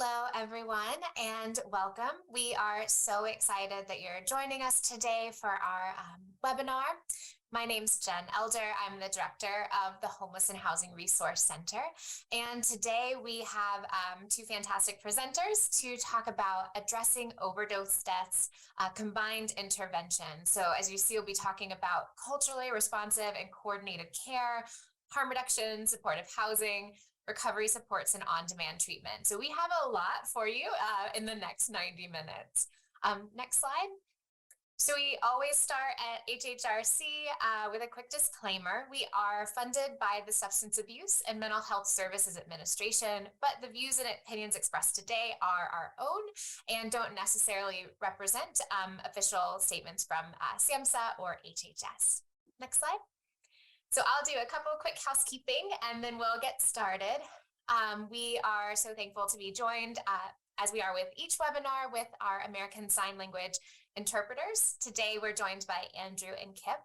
Hello, everyone, and welcome. We are so excited that you're joining us today for our webinar. My name's Jen Elder. I'm the director of the Homeless and Housing Resource Center. And today we have two fantastic presenters to talk about addressing overdose deaths, combined intervention. So as you see, we'll be talking about culturally responsive and coordinated care, harm reduction, supportive housing, recovery supports, and on-demand treatment. So we have a lot for you in the next 90 minutes. Next slide. So we always start at HHRC with a quick disclaimer. We are funded by the Substance Abuse and Mental Health Services Administration, but the views and opinions expressed today are our own and don't necessarily represent official statements from SAMHSA or HHS. Next slide. So I'll do a couple of quick housekeeping and then we'll get started. We are so thankful to be joined, as we are with each webinar, with our American Sign Language interpreters. Today we're joined by Andrew and Kip.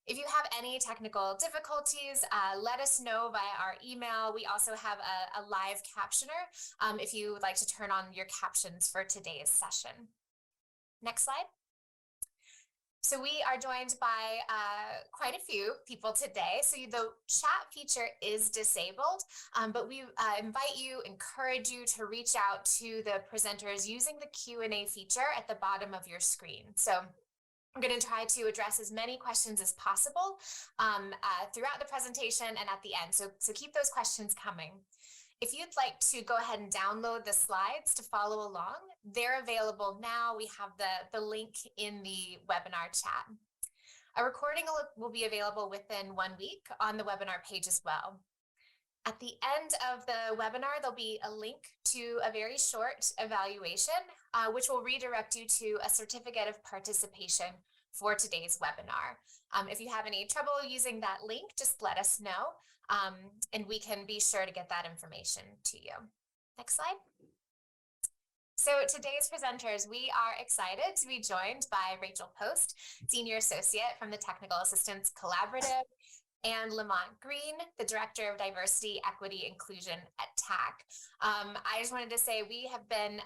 If you have any technical difficulties, let us know via our email. We also have a live captioner if you would like to turn on your captions for today's session. Next slide. So we are joined by quite a few people today. So the chat feature is disabled, but we encourage you to reach out to the presenters using the Q&A feature at the bottom of your screen. So I'm going to try to address as many questions as possible throughout the presentation and at the end. So keep those questions coming. If you'd like to go ahead and download the slides to follow along, they're available now. We have the link in the webinar chat. A recording will be available within 1 week on the webinar page as well. At the end of the webinar, there'll be a link to a very short evaluation, which will redirect you to a certificate of participation for today's webinar. If you have any trouble using that link, just let us know. And we can be sure to get that information to you. Next slide. So today's presenters, we are excited to be joined by Rachel Post, Senior Associate from the Technical Assistance Collaborative, and Lamont Green, the Director of Diversity, Equity, Inclusion at TAC. I just wanted to say we have been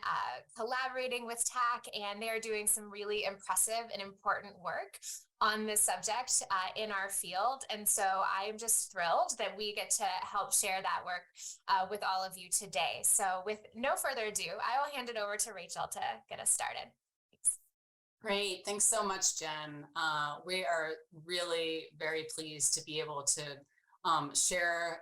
collaborating with TAC, and they're doing some really impressive and important work on this subject in our field. And so I am just thrilled that we get to help share that work with all of you today. So with no further ado, I will hand it over to Rachel to get us started. Great. Thanks so much, Jen. We are really very pleased to be able to share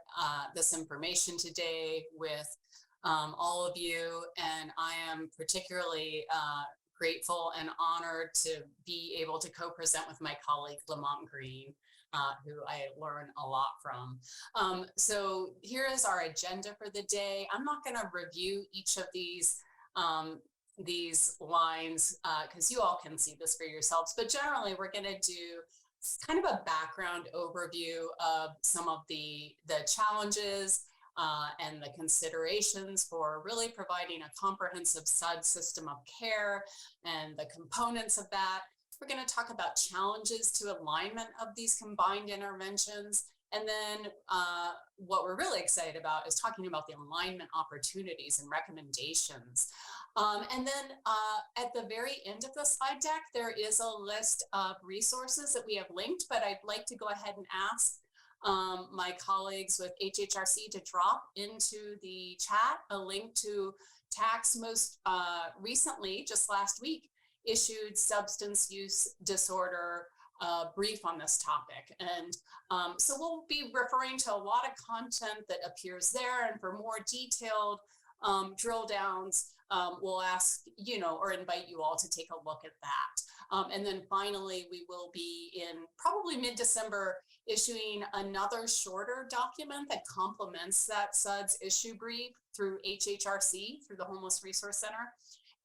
this information today with all of you. And I am particularly grateful and honored to be able to co-present with my colleague, Lamont Green, who I learn a lot from. So here is our agenda for the day. I'm not going to review each of these lines because you all can see this for yourselves, but generally we're going to do kind of a background overview of some of the challenges and the considerations for really providing a comprehensive SUD system of care and the components of that. We're going to talk about challenges to alignment of these combined interventions. And then what we're really excited about is talking about the alignment opportunities and recommendations. And then at the very end of the slide deck, there is a list of resources that we have linked, but I'd like to go ahead and ask my colleagues with HHRC to drop into the chat a link to TAC's most recently, just last week, issued substance use disorder brief on this topic. And so we'll be referring to a lot of content that appears there, and for more detailed drill downs, we'll ask, or invite you all to take a look at that. And then finally, we will be in probably mid-December issuing another shorter document that complements that SUDS issue brief through HHRC, through the Homeless Resource Center.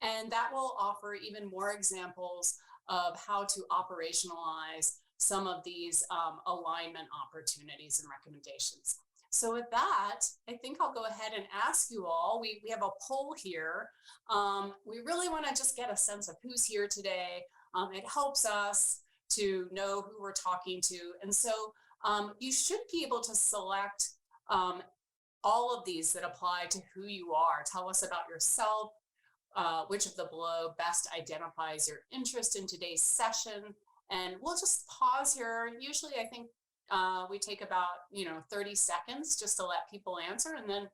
And that will offer even more examples of how to operationalize some of these alignment opportunities and recommendations. So with that, I think I'll go ahead and ask you all, we have a poll here. We really want to just get a sense of who's here today. It helps us to know who we're talking to. And so you should be able to select all of these that apply to who you are. Tell us about yourself. Which of the below best identifies your interest in today's session? And we'll just pause here. Usually I think we take about 30 seconds just to let people answer, and then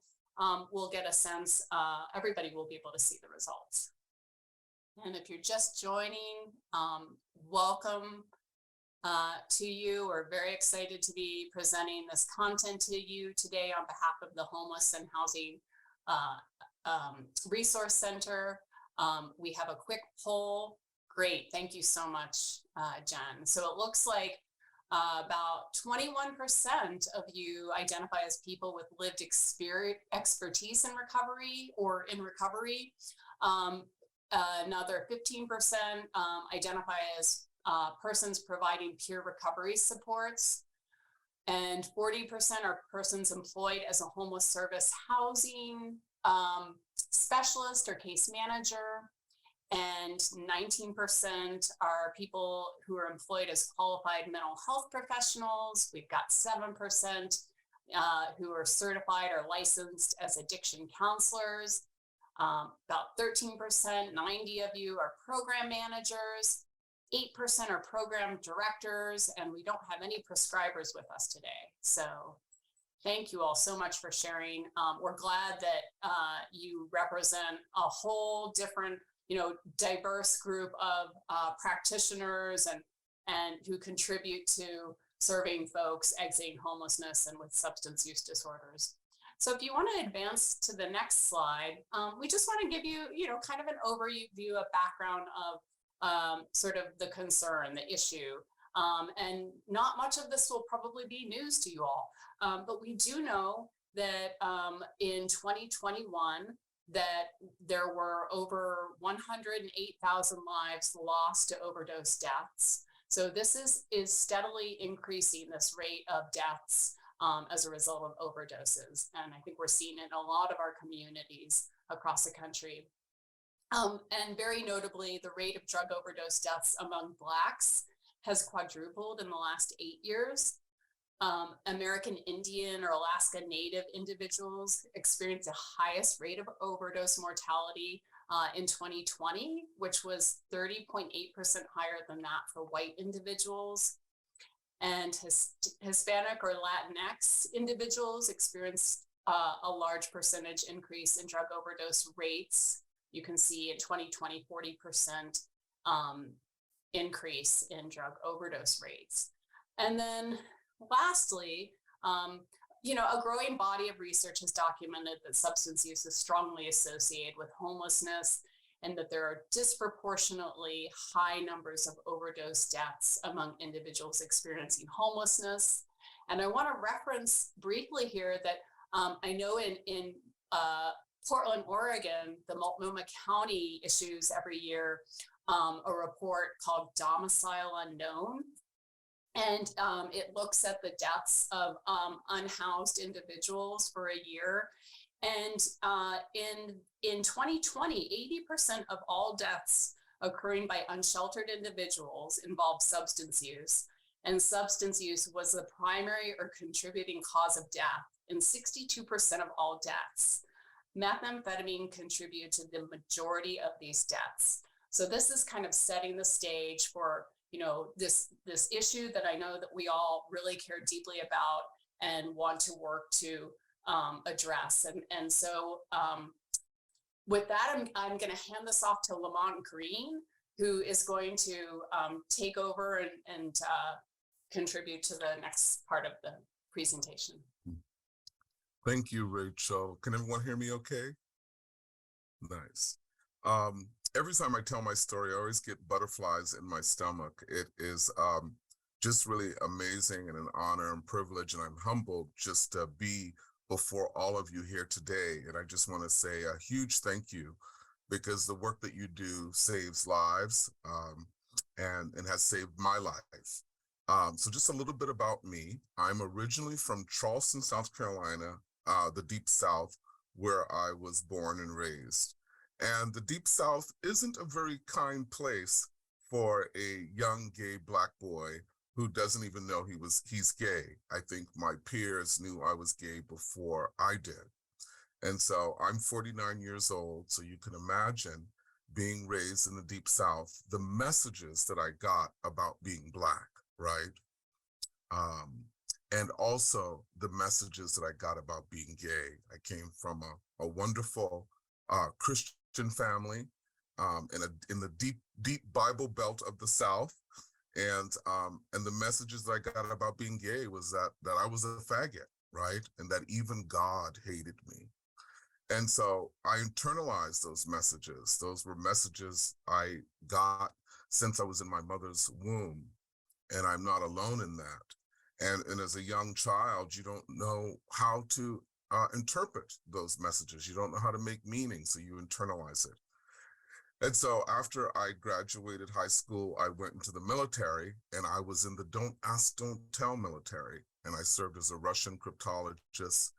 we'll get a sense, everybody will be able to see the results. And if you're just joining, welcome to you. We're very excited to be presenting this content to you today on behalf of the Homeless and Housing Resource Center. We have a quick poll. Great, thank you so much, Jen. So it looks like about 21% of you identify as people with lived expertise in recovery or in recovery. Another 15% identify as persons providing peer recovery supports, and 40% are persons employed as a homeless service housing specialist or case manager, and 19% are people who are employed as qualified mental health professionals. We've got 7% who are certified or licensed as addiction counselors. About 13%, 90 of you are program managers, 8% are program directors, and we don't have any prescribers with us today. So thank you all so much for sharing. We're glad that you represent a whole different, diverse group of practitioners and who contribute to serving folks exiting homelessness and with substance use disorders. So if you want to advance to the next slide, we just want to give you, kind of an overview, a background of sort of the concern, the issue. And not much of this will probably be news to you all, but we do know that in 2021, that there were over 108,000 lives lost to overdose deaths. So this is steadily increasing, this rate of deaths as a result of overdoses. And I think we're seeing it in a lot of our communities across the country. And very notably, the rate of drug overdose deaths among Blacks has quadrupled in the last 8 years. American Indian or Alaska Native individuals experienced the highest rate of overdose mortality in 2020, which was 30.8% higher than that for white individuals. And Hispanic or Latinx individuals experienced a large percentage increase in drug overdose rates. You can see in 2020, 40% increase in drug overdose rates. And then lastly, a growing body of research has documented that substance use is strongly associated with homelessness, and that there are disproportionately high numbers of overdose deaths among individuals experiencing homelessness. And I want to reference briefly here that I know in Portland, Oregon, the Multnomah County issues every year a report called Domicile Unknown. And it looks at the deaths of unhoused individuals for a year. And in 2020, 80% of all deaths occurring by unsheltered individuals involved substance use. And substance use was the primary or contributing cause of death in 62% of all deaths. Methamphetamine contributed to the majority of these deaths. So this is kind of setting the stage for this issue that I know that we all really care deeply about and want to work to address. And so with that, I'm going to hand this off to Lamont Green, who is going to take over and contribute to the next part of the presentation. Thank you, Rachel. Can everyone hear me okay? Nice. Every time I tell my story, I always get butterflies in my stomach. It is just really amazing and an honor and privilege, and I'm humbled just to be before all of you here today. And I just want to say a huge thank you, because the work that you do saves lives and has saved my life. So just a little bit about me. I'm originally from Charleston, South Carolina, the Deep South, where I was born and raised. And the Deep South isn't a very kind place for a young gay Black boy who doesn't even know he's gay. I think my peers knew I was gay before I did. And so I'm 49 years old, so you can imagine being raised in the Deep South, the messages that I got about being Black, right? And also the messages that I got about being gay. I came from a wonderful Christian family in the deep Bible belt of the South. And the messages that I got about being gay was that I was a faggot, right? And that even God hated me. And so I internalized those messages. Those were messages I got since I was in my mother's womb. And I'm not alone in that. And as a young child, you don't know how to interpret those messages. You don't know how to make meaning, so you internalize it. And so after I graduated high school, I went into the military, and I was in the Don't Ask, Don't Tell military. And I served as a Russian cryptologist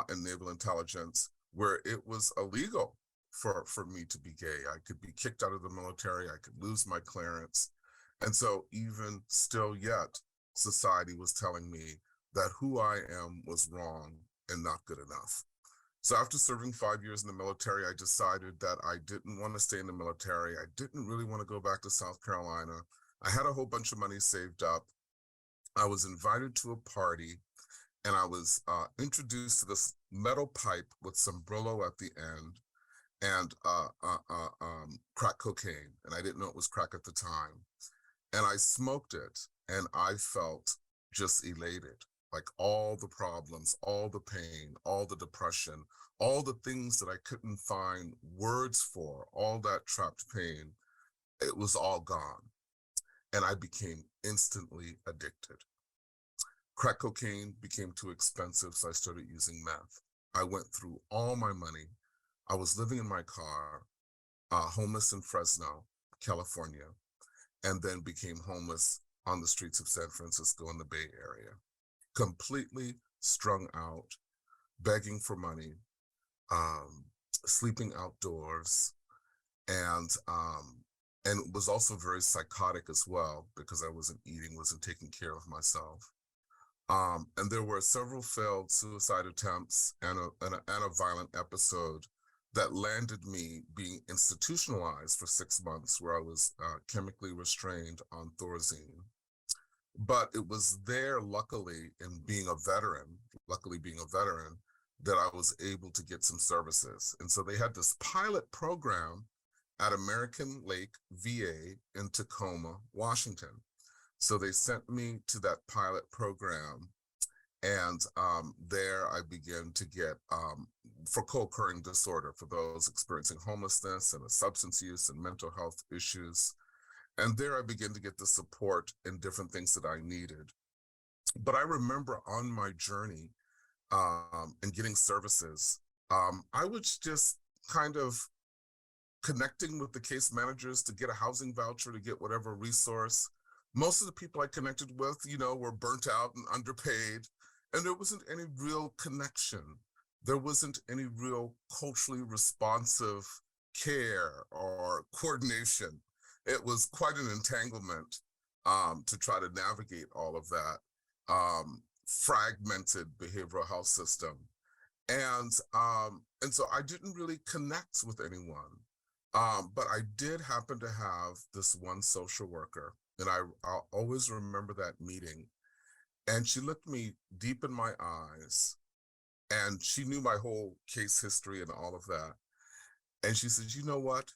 in naval intelligence, where it was illegal for me to be gay. I could be kicked out of the military. I could lose my clearance. And so even still yet, society was telling me that who I am was wrong and not good enough. So after serving 5 years in the military, I decided that I didn't want to stay in the military. I didn't really want to go back to South Carolina. I had a whole bunch of money saved up. I was invited to a party, and I was introduced to this metal pipe with some Brillo at the end and crack cocaine. And I didn't know it was crack at the time. And I smoked it, and I felt just elated. Like all the problems, all the pain, all the depression, all the things that I couldn't find words for, all that trapped pain, it was all gone. And I became instantly addicted. Crack cocaine became too expensive, so I started using meth. I went through all my money. I was living in my car, homeless in Fresno, California, and then became homeless on the streets of San Francisco in the Bay Area. Completely strung out, begging for money, sleeping outdoors, and was also very psychotic as well, because I wasn't eating, wasn't taking care of myself. And there were several failed suicide attempts and a violent episode that landed me being institutionalized for 6 months, where I was chemically restrained on Thorazine. But it was there, luckily being a veteran, that I was able to get some services. And so they had this pilot program at American Lake VA in Tacoma, Washington. So they sent me to that pilot program, and there I began to get for co-occurring disorder, for those experiencing homelessness and substance use and mental health issues. And there I began to get the support and different things that I needed. But I remember on my journey and getting services, I was just kind of connecting with the case managers to get a housing voucher, to get whatever resource. Most of the people I connected with, were burnt out and underpaid, and there wasn't any real connection. There wasn't any real culturally responsive care or coordination. It was quite an entanglement to try to navigate all of that fragmented behavioral health system. And so I didn't really connect with anyone. But I did happen to have this one social worker, and I'll always remember that meeting. And she looked me deep in my eyes, and she knew my whole case history and all of that. And she said, "You know what?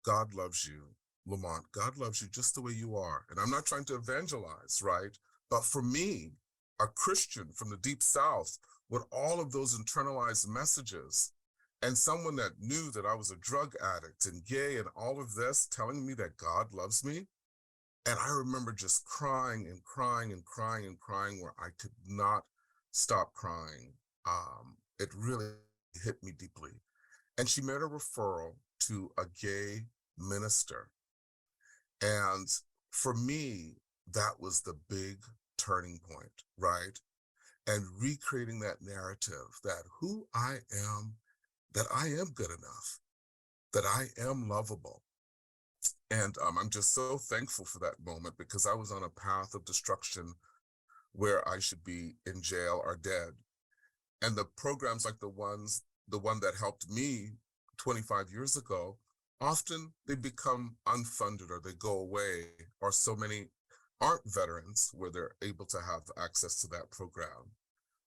God loves you, Lamont. God loves you just the way you are." And I'm not trying to evangelize, right? But for me, a Christian from the Deep South, with all of those internalized messages, and someone that knew that I was a drug addict and gay and all of this, telling me that God loves me. And I remember just crying and crying and crying and crying, where I could not stop crying. It really hit me deeply. And she made a referral to a gay minister. And for me, that was the big turning point, right? And recreating that narrative that who I am, that I am good enough, that I am lovable. And I'm just so thankful for that moment because I was on a path of destruction where I should be in jail or dead. And the programs like the one that helped me 25 years ago, often they become unfunded or they go away, or so many aren't veterans where they're able to have access to that program.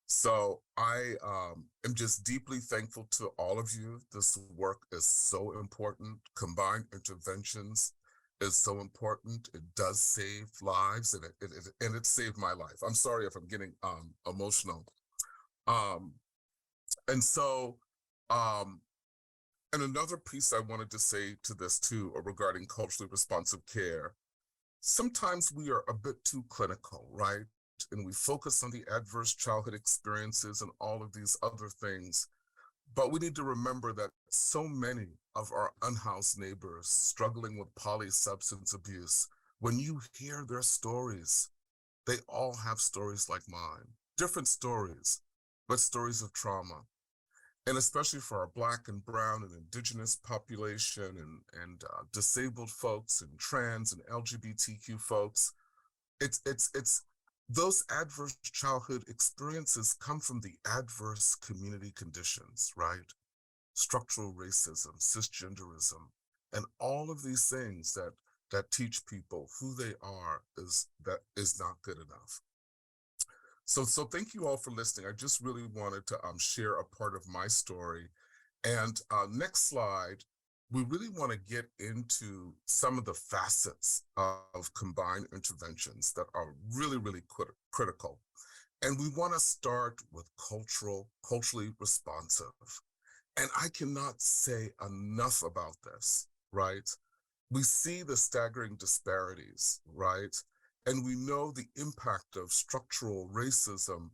So I am just deeply thankful to all of you. This work is so important. Combined interventions is so important. It does save lives, and it saved my life. I'm sorry if I'm getting emotional. Um, and so, um, and another piece I wanted to say to this too, regarding culturally responsive care. Sometimes we are a bit too clinical, right? And we focus on the adverse childhood experiences and all of these other things. But we need to remember that so many of our unhoused neighbors struggling with substance abuse, when you hear their stories, they all have stories like mine, different stories, but stories of trauma. And especially for our Black and Brown and Indigenous population and disabled folks and trans and LGBTQ folks, it's those adverse childhood experiences come from the adverse community conditions, right? Structural racism, cisgenderism, and all of these things that teach people who they are is not good enough. So thank you all for listening. I just really wanted to share a part of my story. And next slide, we really want to get into some of the facets of combined interventions that are really, really critical. And we want to start with culturally responsive. And I cannot say enough about this, right? We see the staggering disparities, right? And we know the impact of structural racism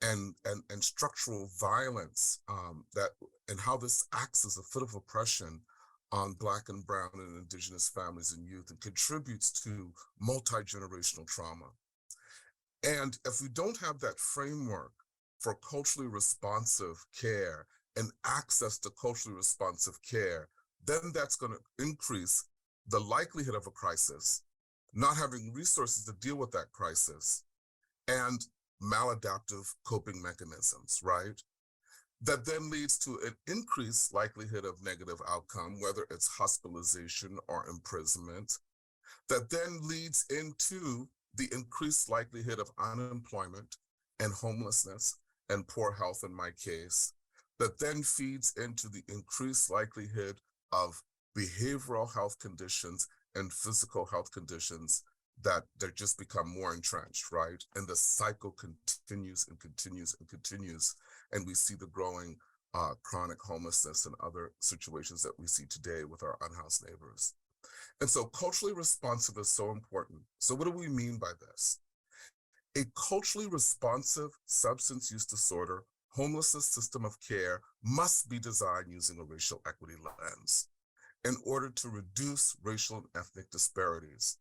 and structural violence and how this acts as a foot of oppression on Black and Brown and Indigenous families and youth and contributes to multi-generational trauma. And if we don't have that framework for culturally responsive care and access to culturally responsive care, then that's going to increase the likelihood of a crisis, not having resources to deal with that crisis, and maladaptive coping mechanisms, right? That then leads to an increased likelihood of negative outcome, whether it's hospitalization or imprisonment, that then leads into the increased likelihood of unemployment and homelessness and poor health in my case, that then feeds into the increased likelihood of behavioral health conditions and physical health conditions that just become more entrenched, right? And the cycle continues and continues and continues. And we see the growing chronic homelessness and other situations that we see today with our unhoused neighbors. And so culturally responsive is so important. So what do we mean by this? A culturally responsive substance use disorder homelessness system of care must be designed using a racial equity lens in order to reduce racial and ethnic disparities.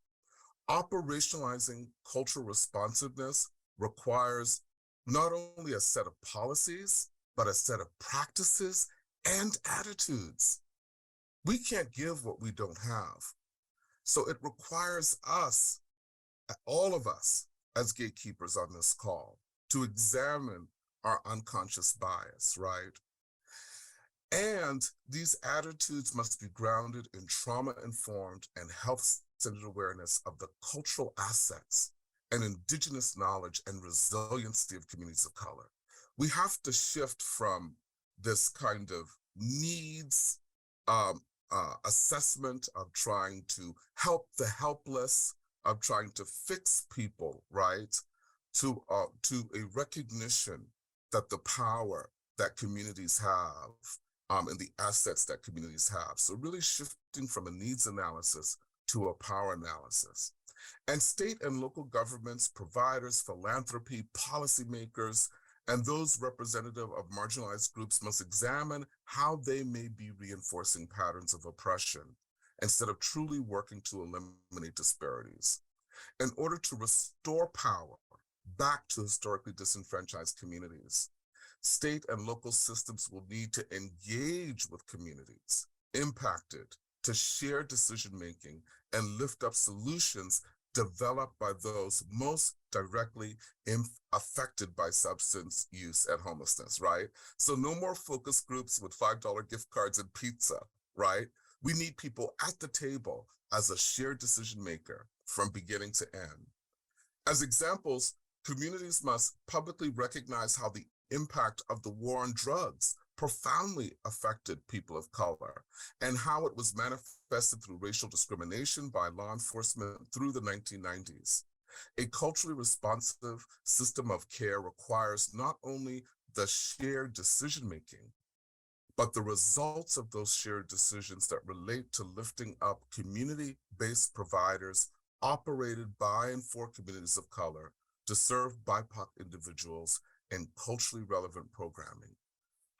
Operationalizing cultural responsiveness requires not only a set of policies, but a set of practices and attitudes. We can't give what we don't have. So it requires us, all of us as gatekeepers on this call, to examine our unconscious bias, right? And these attitudes must be grounded in trauma-informed and health-centered awareness of the cultural assets and indigenous knowledge and resiliency of communities of color. We have to shift from this kind of needs assessment of trying to help the helpless, of trying to fix people, right? To a recognition that the power that communities have and the assets that communities have. So really shifting from a needs analysis to a power analysis. And state and local governments, providers, philanthropy, policymakers, and those representative of marginalized groups must examine how they may be reinforcing patterns of oppression instead of truly working to eliminate disparities. In order to restore power back to historically disenfranchised communities, state and local systems will need to engage with communities impacted to share decision-making and lift up solutions developed by those most directly affected by substance use and homelessness, right? So no more focus groups with $5 gift cards and pizza, right? We need people at the table as a shared decision maker from beginning to end. As examples, communities must publicly recognize how the impact of the war on drugs profoundly affected people of color and how it was manifested through racial discrimination by law enforcement through the 1990s. A culturally responsive system of care requires not only the shared decision-making, but the results of those shared decisions that relate to lifting up community-based providers operated by and for communities of color to serve BIPOC individuals in culturally relevant programming.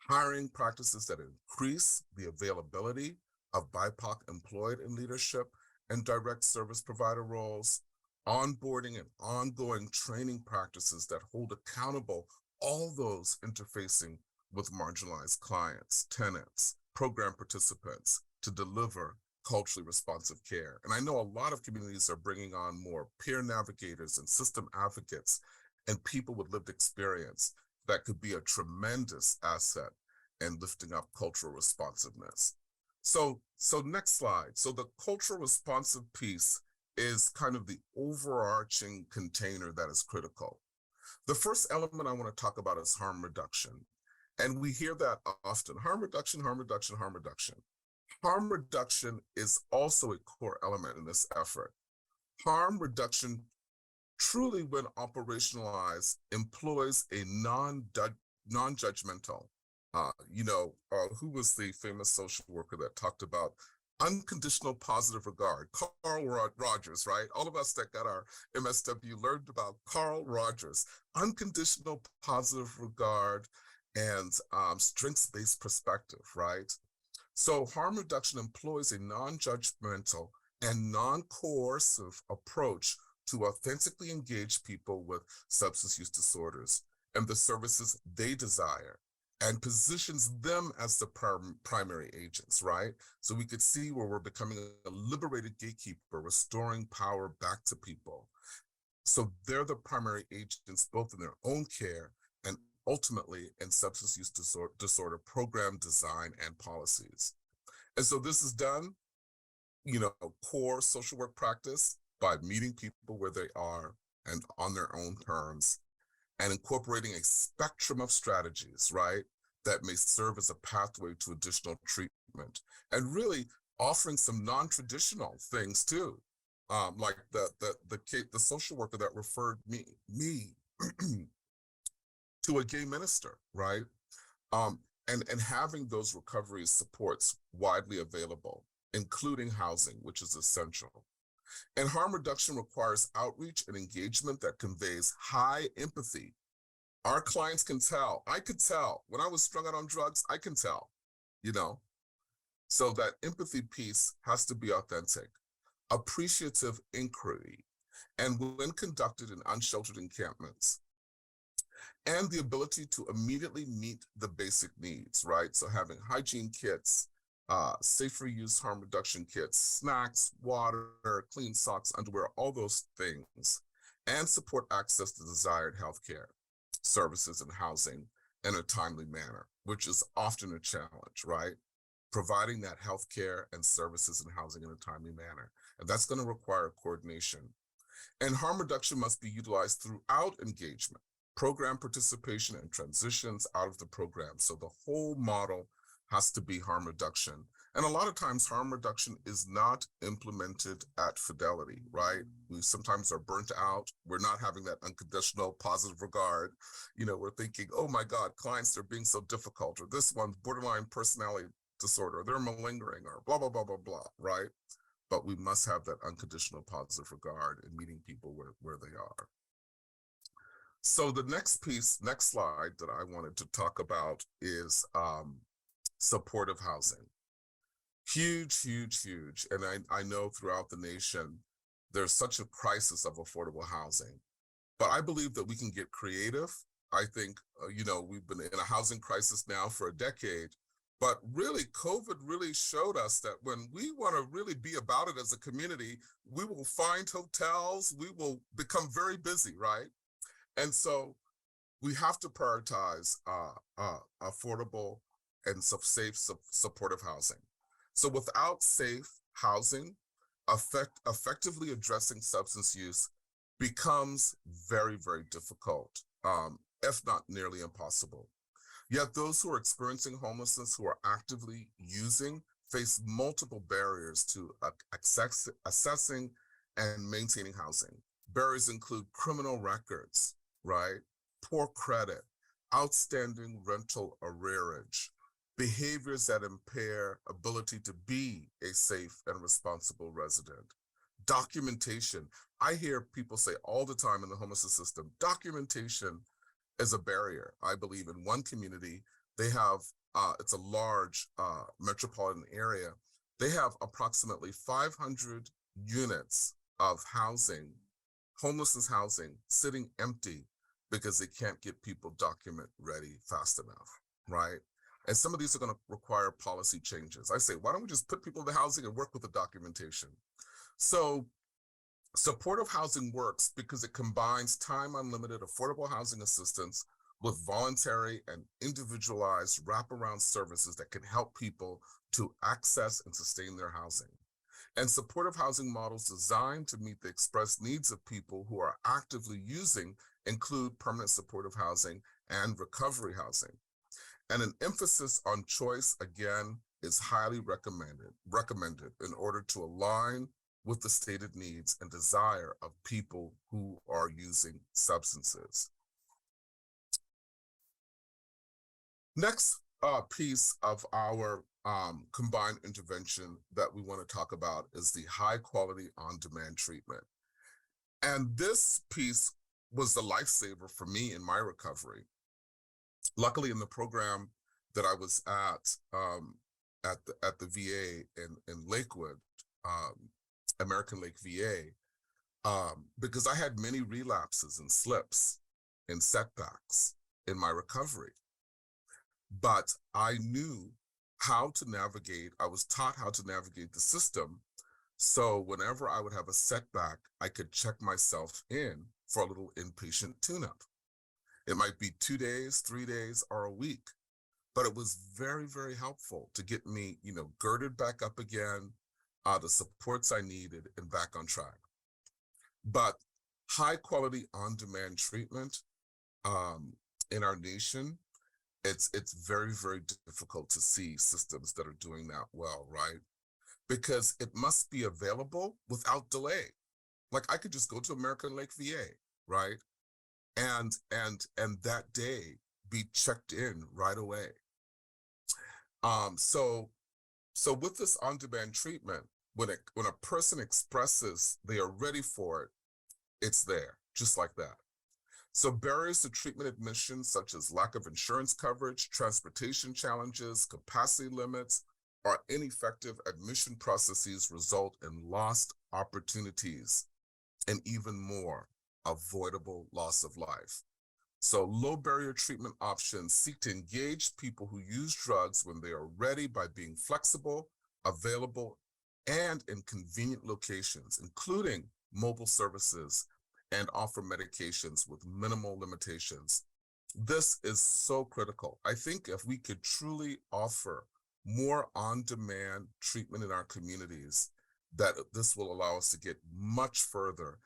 Hiring practices that increase the availability of BIPOC employed in leadership and direct service provider roles, onboarding and ongoing training practices that hold accountable all those interfacing with marginalized clients, tenants, program participants to deliver culturally responsive care. And I know a lot of communities are bringing on more peer navigators and system advocates and people with lived experience that could be a tremendous asset in lifting up cultural responsiveness. So next slide. So the cultural responsive piece is kind of the overarching container that is critical. The first element I want to talk about is harm reduction. And we hear that often, harm reduction, harm reduction, harm reduction. Harm reduction is also a core element in this effort. Harm reduction truly, when operationalized, employs a non-judgmental, who was the famous social worker that talked about unconditional positive regard? Carl Rogers, right? All of us that got our MSW learned about Carl Rogers, unconditional positive regard and strengths-based perspective, right? So harm reduction employs a non-judgmental and non-coercive approach to authentically engage people with substance use disorders and the services they desire, and positions them as the primary agents, right? So we could see where we're becoming a liberated gatekeeper, restoring power back to people. So they're the primary agents, both in their own care and ultimately in substance use disorder program design and policies. And so this is done, core social work practice by meeting people where they are and on their own terms, and incorporating a spectrum of strategies, right, that may serve as a pathway to additional treatment, and really offering some non-traditional things too, like the social worker that referred me to a gay minister, right, and having those recovery supports widely available, including housing, which is essential. And harm reduction requires outreach and engagement that conveys high empathy. Our clients can tell. I could tell. When I was strung out on drugs, I can tell, So that empathy piece has to be authentic. Appreciative inquiry, and when conducted in unsheltered encampments. And the ability to immediately meet the basic needs, right? So having hygiene kits, safer use harm reduction kits, snacks, water, clean socks, underwear, all those things, and support access to desired healthcare services and housing in a timely manner, which is often a challenge, right? Providing that healthcare and services and housing in a timely manner. And that's going to require coordination. And harm reduction must be utilized throughout engagement, program participation, and transitions out of the program. So the whole model has to be harm reduction. And a lot of times harm reduction is not implemented at fidelity, right? We sometimes are burnt out. We're not having that unconditional positive regard. We're thinking, oh my God, clients are being so difficult, or this one's borderline personality disorder, they're malingering, or blah, blah, blah, blah, blah, right? But we must have that unconditional positive regard in meeting people where they are. So the next slide that I wanted to talk about is supportive housing. Huge, huge, huge. And I know throughout the nation, there's such a crisis of affordable housing. But I believe that we can get creative. I think, we've been in a housing crisis now for a decade, But really, COVID really showed us that when we want to really be about it as a community, we will find hotels, we will become very busy, right? And so we have to prioritize affordable and safe, supportive housing. So without safe housing, effectively addressing substance use becomes very, very difficult, if not nearly impossible. Yet those who are experiencing homelessness, who are actively using, face multiple barriers to assessing and maintaining housing. Barriers include criminal records, right? Poor credit, outstanding rental arrearage, behaviors that impair ability to be a safe and responsible resident. Documentation. I hear people say all the time in the homelessness system, documentation is a barrier. I believe in one community, they have, it's a large metropolitan area. They have approximately 500 units of housing, homelessness housing, sitting empty because they can't get people document ready fast enough, right? And some of these are going to require policy changes. I say, why don't we just put people in the housing and work with the documentation? So supportive housing works because it combines time unlimited affordable housing assistance with voluntary and individualized wraparound services that can help people to access and sustain their housing. And supportive housing models designed to meet the express needs of people who are actively using include permanent supportive housing and recovery housing. And an emphasis on choice, again, is highly recommended in order to align with the stated needs and desire of people who are using substances. Next piece of our combined intervention that we want to talk about is the high quality on-demand treatment. And this piece was the lifesaver for me in my recovery. Luckily, in the program that I was at the VA in Lakewood, American Lake VA, because I had many relapses and slips and setbacks in my recovery. But I knew how to navigate, I was taught how to navigate the system. So whenever I would have a setback, I could check myself in for a little inpatient tune-up. It might be 2 days, 3 days, or a week, but it was very, very helpful to get me, girded back up again, the supports I needed, and back on track. But high quality on-demand treatment in our nation, it's very, very difficult to see systems that are doing that well, right? Because it must be available without delay. Like I could just go to American Lake VA, right? And that day be checked in right away. So with this on-demand treatment, when a person expresses they are ready for it, it's there, just like that. So barriers to treatment admission, such as lack of insurance coverage, transportation challenges, capacity limits, or ineffective admission processes result in lost opportunities and even more, avoidable loss of life. So low barrier treatment options seek to engage people who use drugs when they are ready by being flexible, available, and in convenient locations, including mobile services, and offer medications with minimal limitations. This is so critical. I think if we could truly offer more on-demand treatment in our communities, that this will allow us to get much further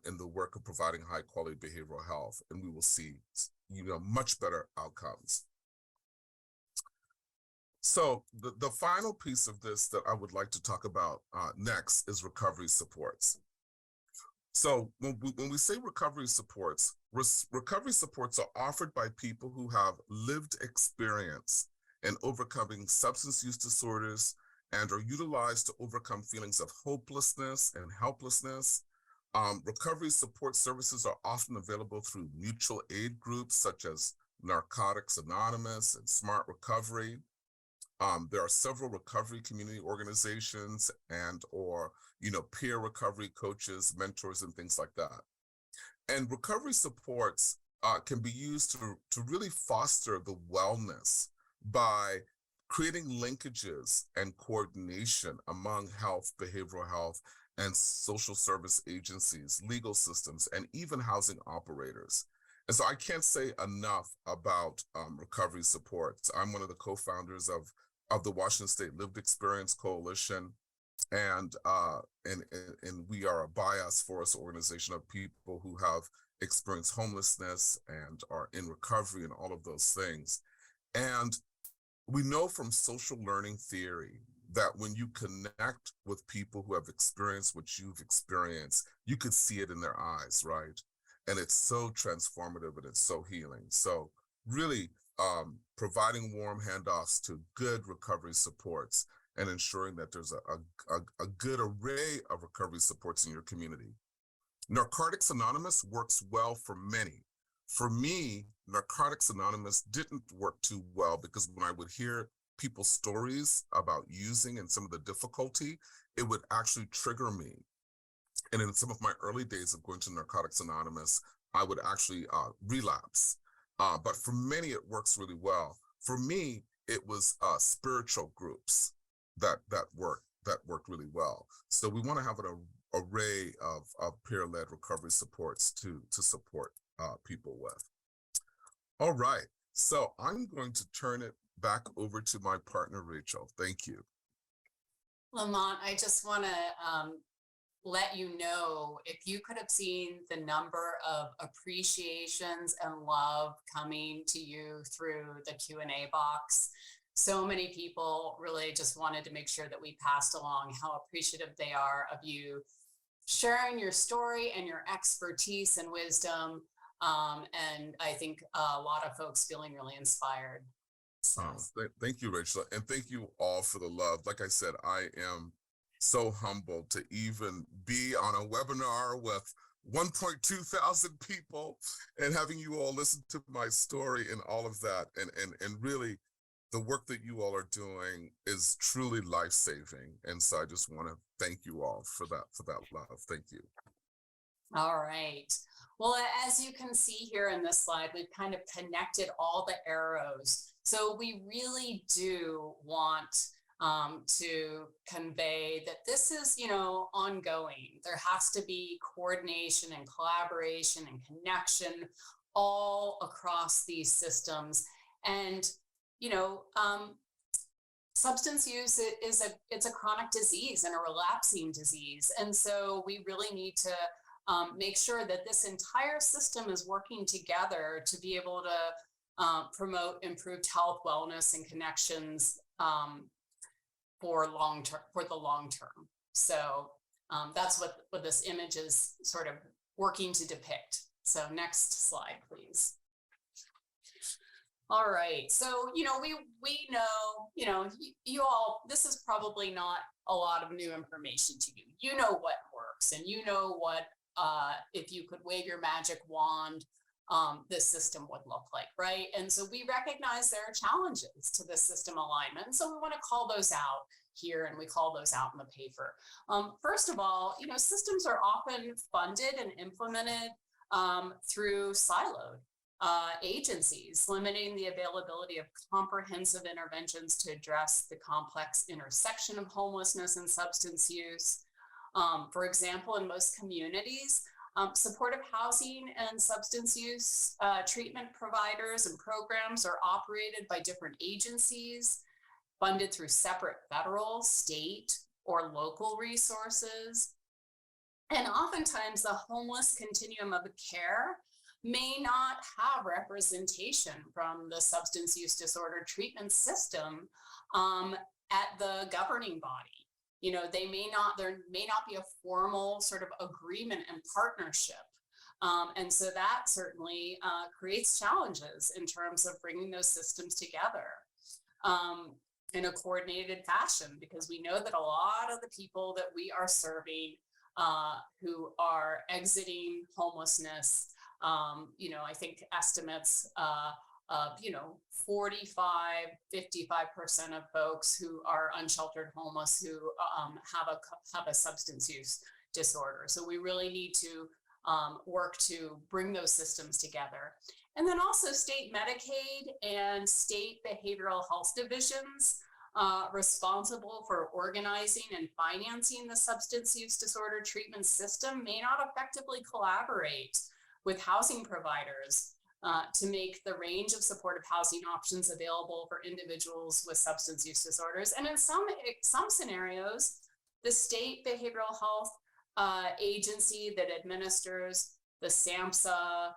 in the work of providing high quality behavioral health, and we will see, much better outcomes. So the final piece of this that I would like to talk about next is recovery supports. So when we say recovery supports are offered by people who have lived experience in overcoming substance use disorders and are utilized to overcome feelings of hopelessness and helplessness. Recovery support services are often available through mutual aid groups such as Narcotics Anonymous and Smart Recovery. There are several recovery community organizations or peer recovery coaches, mentors, and things like that. And recovery supports can be used to really foster the wellness by creating linkages and coordination among health, behavioral health, and social service agencies, legal systems, and even housing operators. And so I can't say enough about recovery supports. I'm one of the co-founders of the Washington State Lived Experience Coalition, and we are a bias force organization of people who have experienced homelessness and are in recovery and all of those things. And we know from social learning theory that when you connect with people who have experienced what you've experienced, you could see it in their eyes, right? And it's so transformative and it's so healing. So really providing warm handoffs to good recovery supports and ensuring that there's a good array of recovery supports in your community. Narcotics Anonymous works well for many. For me, Narcotics Anonymous didn't work too well because when I would hear people's stories about using and some of the difficulty, it would actually trigger me. And in some of my early days of going to Narcotics Anonymous, I would actually relapse. But for many, it works really well. For me, it was spiritual groups that worked really well. So we want to have an array of peer-led recovery supports to support people with. All right, so I'm going to turn it back over to my partner, Rachel. Thank you. Lamont, I just want to let you know, if you could have seen the number of appreciations and love coming to you through the Q&A box. So many people really just wanted to make sure that we passed along how appreciative they are of you sharing your story and your expertise and wisdom. And I think a lot of folks feeling really inspired. So. Thank you, Rachel. And thank you all for the love. Like I said, I am so humbled to even be on a webinar with 1.2 thousand people and having you all listen to my story and all of that. And really, the work that you all are doing is truly life-saving. And so I just want to thank you all for that love. Thank you. All right. Well, as you can see here in this slide, we've kind of connected all the arrows. So we really do want to convey that this is, ongoing. There has to be coordination and collaboration and connection all across these systems. And, substance use it's a chronic disease and a relapsing disease. And so we really need to make sure that this entire system is working together to be able to promote improved health, wellness, and connections for the long term. So that's what this image is sort of working to depict. So next slide, please. All right. So, we know, you all, this is probably not a lot of new information to you. You know what works, and you know what, if you could wave your magic wand, this system would look like, right? And so we recognize there are challenges to this system alignment. So we want to call those out here, and we call those out in the paper. First of all, systems are often funded and implemented through siloed agencies, limiting the availability of comprehensive interventions to address the complex intersection of homelessness and substance use. For example, in most communities, supportive housing and substance use treatment providers and programs are operated by different agencies, funded through separate federal, state, or local resources. And oftentimes the homeless continuum of care may not have representation from the substance use disorder treatment system at the governing body. There may not be a formal sort of agreement and partnership. And so that certainly creates challenges in terms of bringing those systems together in a coordinated fashion, because we know that a lot of the people that we are serving who are exiting homelessness, I think estimates of 45, 55% of folks who are unsheltered homeless who have a substance use disorder. So we really need to work to bring those systems together. And then also state Medicaid and state behavioral health divisions responsible for organizing and financing the substance use disorder treatment system may not effectively collaborate with housing providers to make the range of supportive housing options available for individuals with substance use disorders. And in some scenarios, the state behavioral health agency that administers the SAMHSA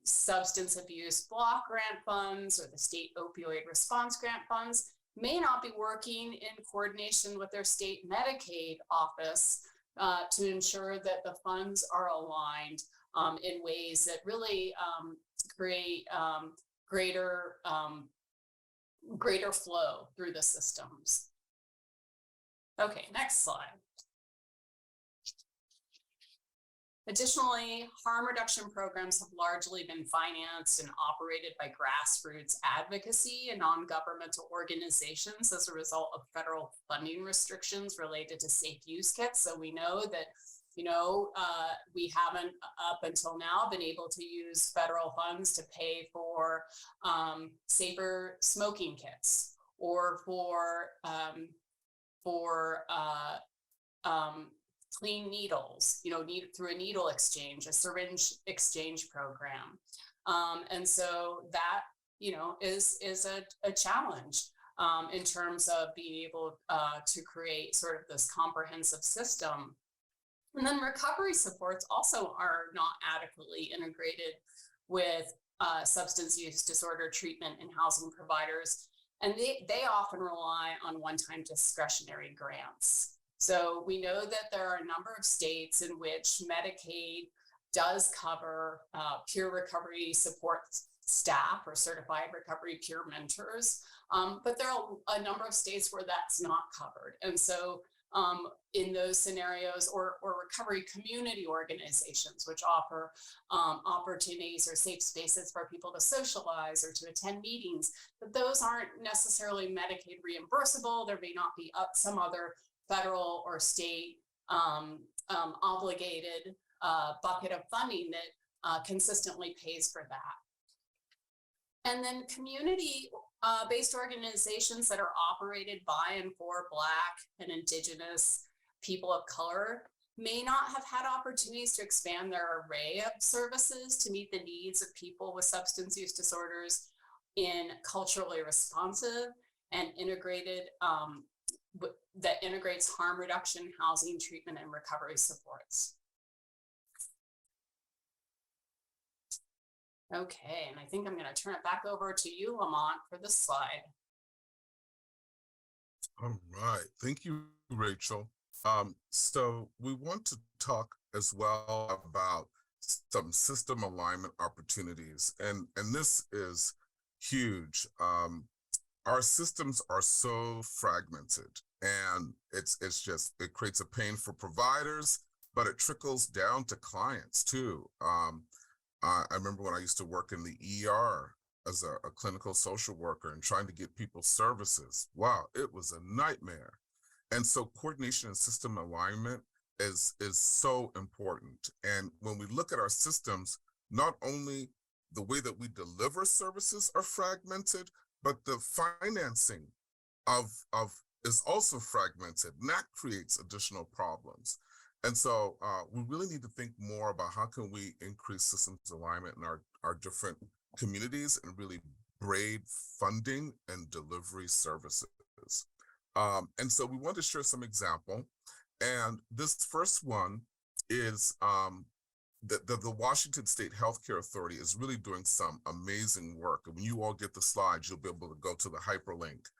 substance abuse block grant funds or the state opioid response grant funds may not be working in coordination with their state Medicaid office to ensure that the funds are aligned in ways that really create greater flow through the systems. Okay, next slide. Additionally, harm reduction programs have largely been financed and operated by grassroots advocacy and non-governmental organizations as a result of federal funding restrictions related to safe use kits. So we know that, we haven't up until now been able to use federal funds to pay for safer smoking kits or for clean needles, through a needle exchange, a syringe exchange program. And so that, is a challenge in terms of being able to create sort of this comprehensive system. And then recovery supports also are not adequately integrated with substance use disorder treatment and housing providers. And they often rely on one-time discretionary grants. So we know that there are a number of states in which Medicaid does cover peer recovery support staff or certified recovery peer mentors, but there are a number of states where that's not covered. And so in those scenarios, or recovery community organizations, which offer opportunities or safe spaces for people to socialize or to attend meetings, but those aren't necessarily Medicaid reimbursable. There may not be some other federal or state obligated bucket of funding that consistently pays for that. And then community-based organizations that are operated by and for Black and Indigenous people of color may not have had opportunities to expand their array of services to meet the needs of people with substance use disorders in culturally responsive and integrated that integrates harm reduction, housing, treatment, and recovery supports. Okay, and I think I'm going to turn it back over to you, Lamont, for this slide. All right, thank you, Rachel. So we want to talk as well about some system alignment opportunities, and this is huge. Our systems are so fragmented, and it creates a pain for providers, but it trickles down to clients too. I remember when I used to work in the ER as a clinical social worker and trying to get people services. Wow, it was a nightmare. And so coordination and system alignment is so important. And when we look at our systems, not only the way that we deliver services are fragmented, but the financing of is also fragmented, and that creates additional problems. And so we really need to think more about how can we increase systems alignment in our different communities and really braid funding and delivery services. And so we want to share some example. And this first one is the Washington State Healthcare Authority is really doing some amazing work. And when you all get the slides, you'll be able to go to the hyperlink.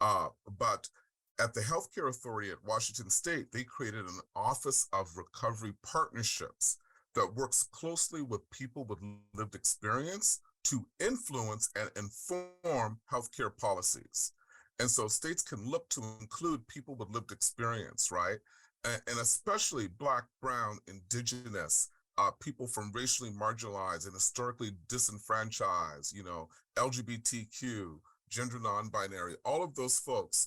But at the Healthcare Authority at Washington State, they created an Office of Recovery Partnerships that works closely with people with lived experience to influence and inform healthcare policies. And so states can look to include people with lived experience, right? And especially Black, Brown, Indigenous, people from racially marginalized and historically disenfranchised, LGBTQ, gender non-binary, all of those folks,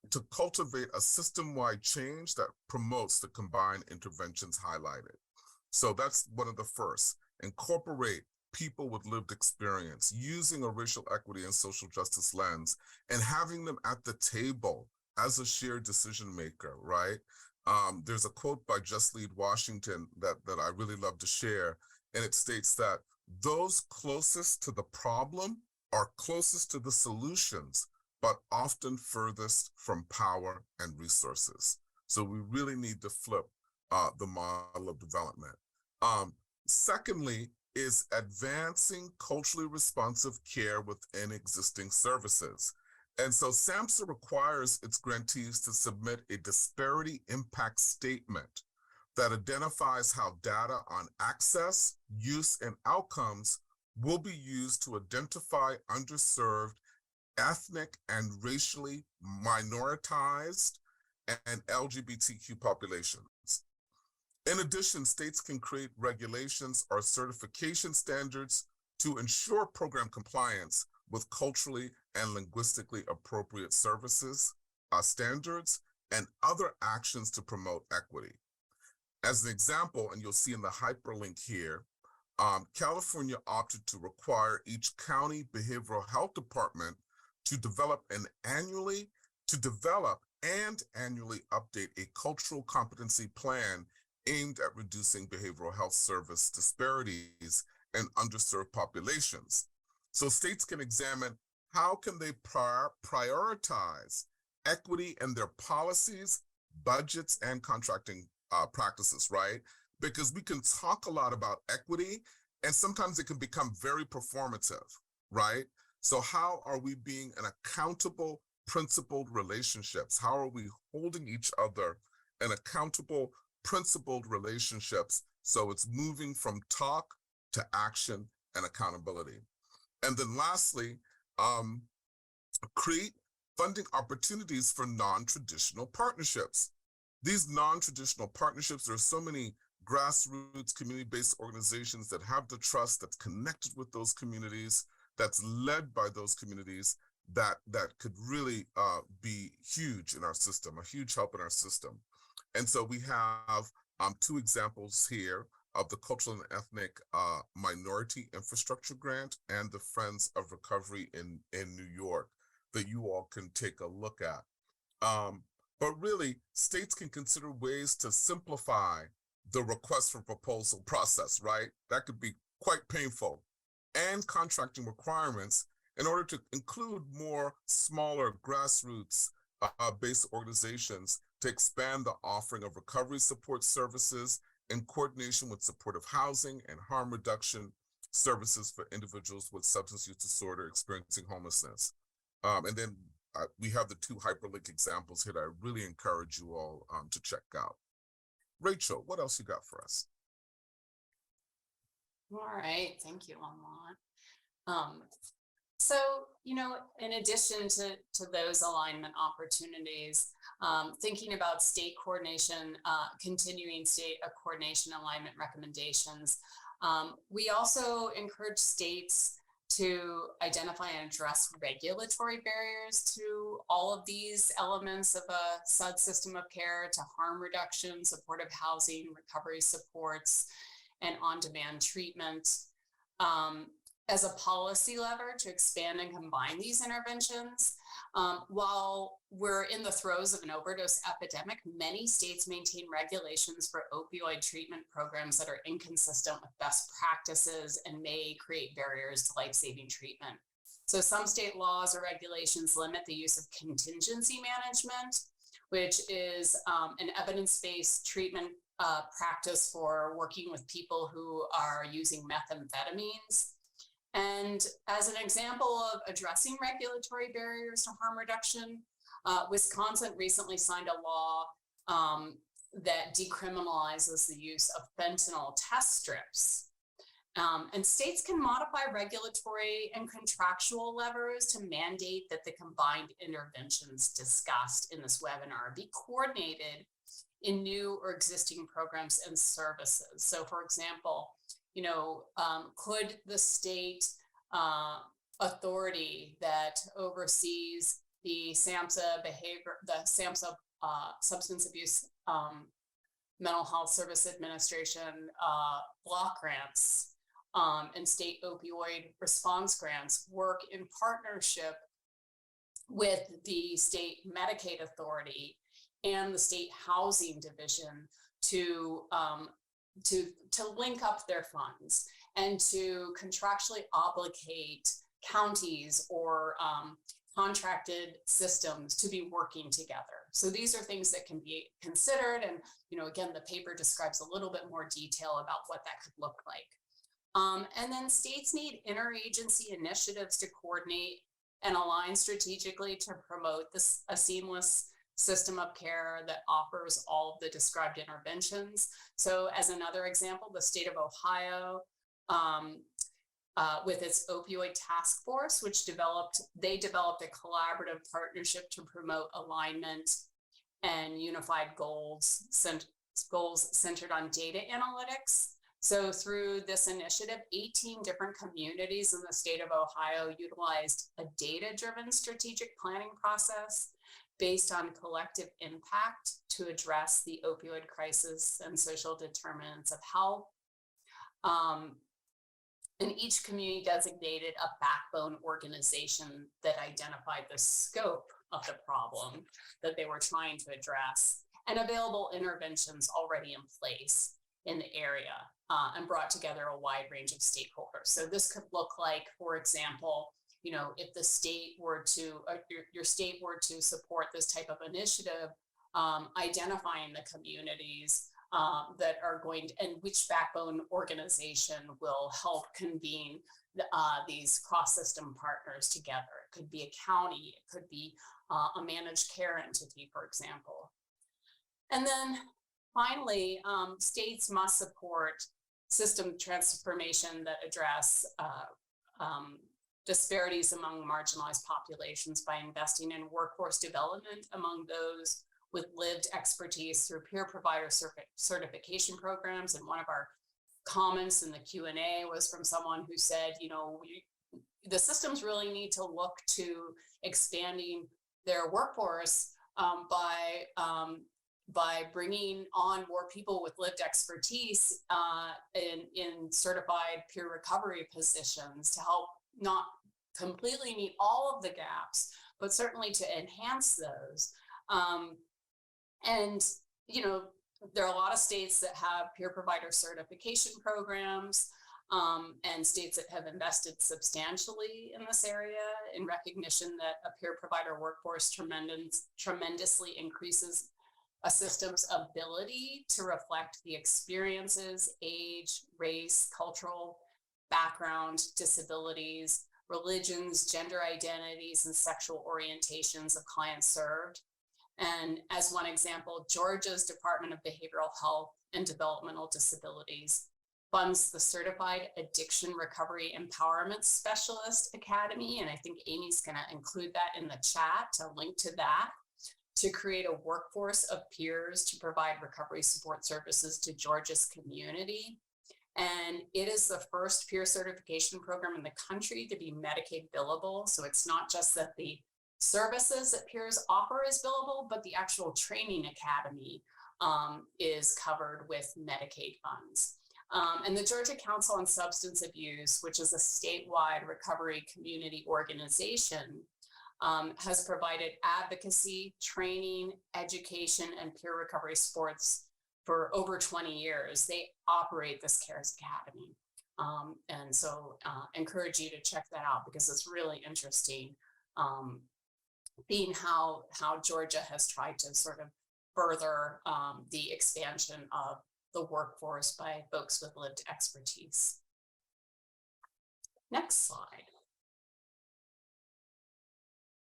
to cultivate a system-wide change that promotes the combined interventions highlighted. So that's one of the first. Incorporate people with lived experience, using a racial equity and social justice lens, and having them at the table as a shared decision maker, right? There's a quote by Just Lead Washington that I really love to share, and it states that those closest to the problem are closest to the solutions, but often furthest from power and resources. So we really need to flip the model of development. Secondly, is advancing culturally responsive care within existing services. And so SAMHSA requires its grantees to submit a disparity impact statement that identifies how data on access, use, and outcomes will be used to identify underserved, ethnic, and racially minoritized and LGBTQ populations. In addition, states can create regulations or certification standards to ensure program compliance with culturally and linguistically appropriate services, standards, and other actions to promote equity. As an example, and you'll see in the hyperlink here, California opted to require each county behavioral health department to develop and annually update a cultural competency plan aimed at reducing behavioral health service disparities in underserved populations. So states can examine how can they prioritize equity in their policies, budgets, and contracting practices, right? Because we can talk a lot about equity, and sometimes it can become very performative, right? So how are we being an accountable, principled relationships? How are we holding each other in accountable, principled relationships so it's moving from talk to action and accountability? And then lastly, create funding opportunities for non-traditional partnerships. These non-traditional partnerships, there are so many grassroots community-based organizations that have the trust, that's connected with those communities, that's led by those communities, that could really be huge in our system, a huge help in our system. And so we have two examples here of the Cultural and Ethnic Minority Infrastructure Grant and the Friends of Recovery in New York that you all can take a look at. But really, states can consider ways to simplify the request for proposal process, right? That could be quite painful. And contracting requirements in order to include more smaller grassroots based organizations to expand the offering of recovery support services in coordination with supportive housing and harm reduction services for individuals with substance use disorder experiencing homelessness. And then we have the two hyperlink examples here that I really encourage you all to check out. Rachel, what else you got for us? All right, thank you, Lamont. So, in addition to those alignment opportunities, thinking about state coordination, continuing state coordination alignment recommendations, we also encourage states to identify and address regulatory barriers to all of these elements of a SUD system of care, to harm reduction, supportive housing, recovery supports, and on-demand treatment. As a policy lever to expand and combine these interventions. While we're in the throes of an overdose epidemic, many states maintain regulations for opioid treatment programs that are inconsistent with best practices and may create barriers to life-saving treatment. So some state laws or regulations limit the use of contingency management, which is an evidence-based treatment practice for working with people who are using methamphetamines. And as an example of addressing regulatory barriers to harm reduction, Wisconsin recently signed a law that decriminalizes the use of fentanyl test strips. And states can modify regulatory and contractual levers to mandate that the combined interventions discussed in this webinar be coordinated in new or existing programs and services. So for example, could the state authority that oversees the SAMHSA Substance Abuse Mental Health Service Administration block grants and state opioid response grants work in partnership with the state Medicaid authority and the state housing division to link up their funds and to contractually obligate counties or contracted systems to be working together. So these are things that can be considered. And, again, the paper describes a little bit more detail about what that could look like. And then states need interagency initiatives to coordinate and align strategically to promote a seamless system of care that offers all of the described interventions. So as another example, the state of Ohio, with its opioid task force, which developed a collaborative partnership to promote alignment and unified goals centered on data analytics. So through this initiative, 18 different communities in the state of Ohio utilized a data-driven strategic planning process based on collective impact to address the opioid crisis and social determinants of health. And each community designated a backbone organization that identified the scope of the problem that they were trying to address and available interventions already in place in the area, and brought together a wide range of stakeholders. So this could look like, for example, if the state were to, your state were to support this type of initiative, identifying the communities that are going to, and which backbone organization will help convene these cross-system partners together. It could be a county, it could be a managed care entity, for example. And then finally, states must support system transformation that address disparities among marginalized populations by investing in workforce development among those with lived expertise through peer provider certification programs. And one of our comments in the Q&A was from someone who said, the systems really need to look to expanding their workforce by bringing on more people with lived expertise in certified peer recovery positions to help not completely meet all of the gaps, but certainly to enhance those. And, there are a lot of states that have peer provider certification programs, and states that have invested substantially in this area in recognition that a peer provider workforce tremendously increases a system's ability to reflect the experiences, age, race, cultural background, disabilities, religions, gender identities, and sexual orientations of clients served. And as one example, Georgia's Department of Behavioral Health and Developmental Disabilities funds the Certified Addiction Recovery Empowerment Specialist Academy. And I think Amy's going to include that in the chat, to link to that, to create a workforce of peers to provide recovery support services to Georgia's community. And it is the first peer certification program in the country to be Medicaid billable. So it's not just that the services that peers offer is billable, but the actual training academy is covered with Medicaid funds. And the Georgia Council on Substance Abuse, which is a statewide recovery community organization, has provided advocacy, training, education, and peer recovery supports for over 20 years. They operate this CARES Academy. And so encourage you to check that out, because it's really interesting, being how Georgia has tried to sort of further the expansion of the workforce by folks with lived expertise. Next slide.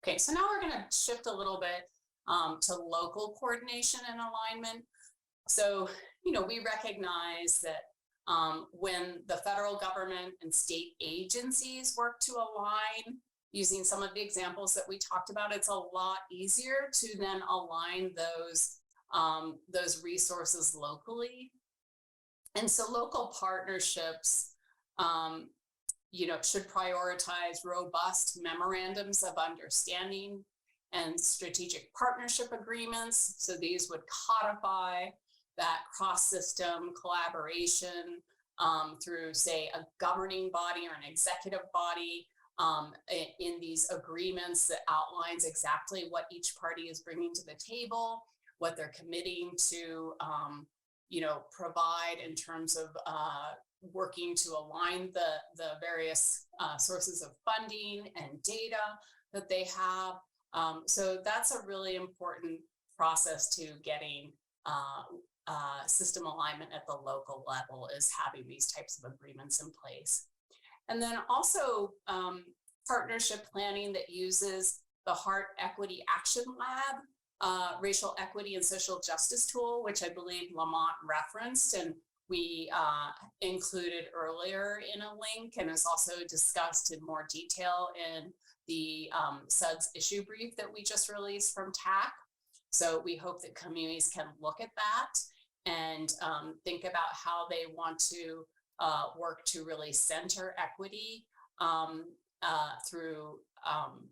Okay, so now we're going to shift a little bit to local coordination and alignment. So, we recognize that when the federal government and state agencies work to align, using some of the examples that we talked about, it's a lot easier to then align those resources locally. And so local partnerships, should prioritize robust memorandums of understanding and strategic partnership agreements. So these would codify that cross-system collaboration through, say, a governing body or an executive body, in these agreements that outlines exactly what each party is bringing to the table, what they're committing to, provide in terms of working to align the various sources of funding and data that they have. So that's a really important process to getting system alignment at the local level, is having these types of agreements in place. And then also partnership planning that uses the Heart Equity Action Lab racial equity and social justice tool, which I believe Lamont referenced and we included earlier in a link, and is also discussed in more detail in the SUDS issue brief that we just released from TAC. So we hope that communities can look at that and think about how they want to work to really center equity through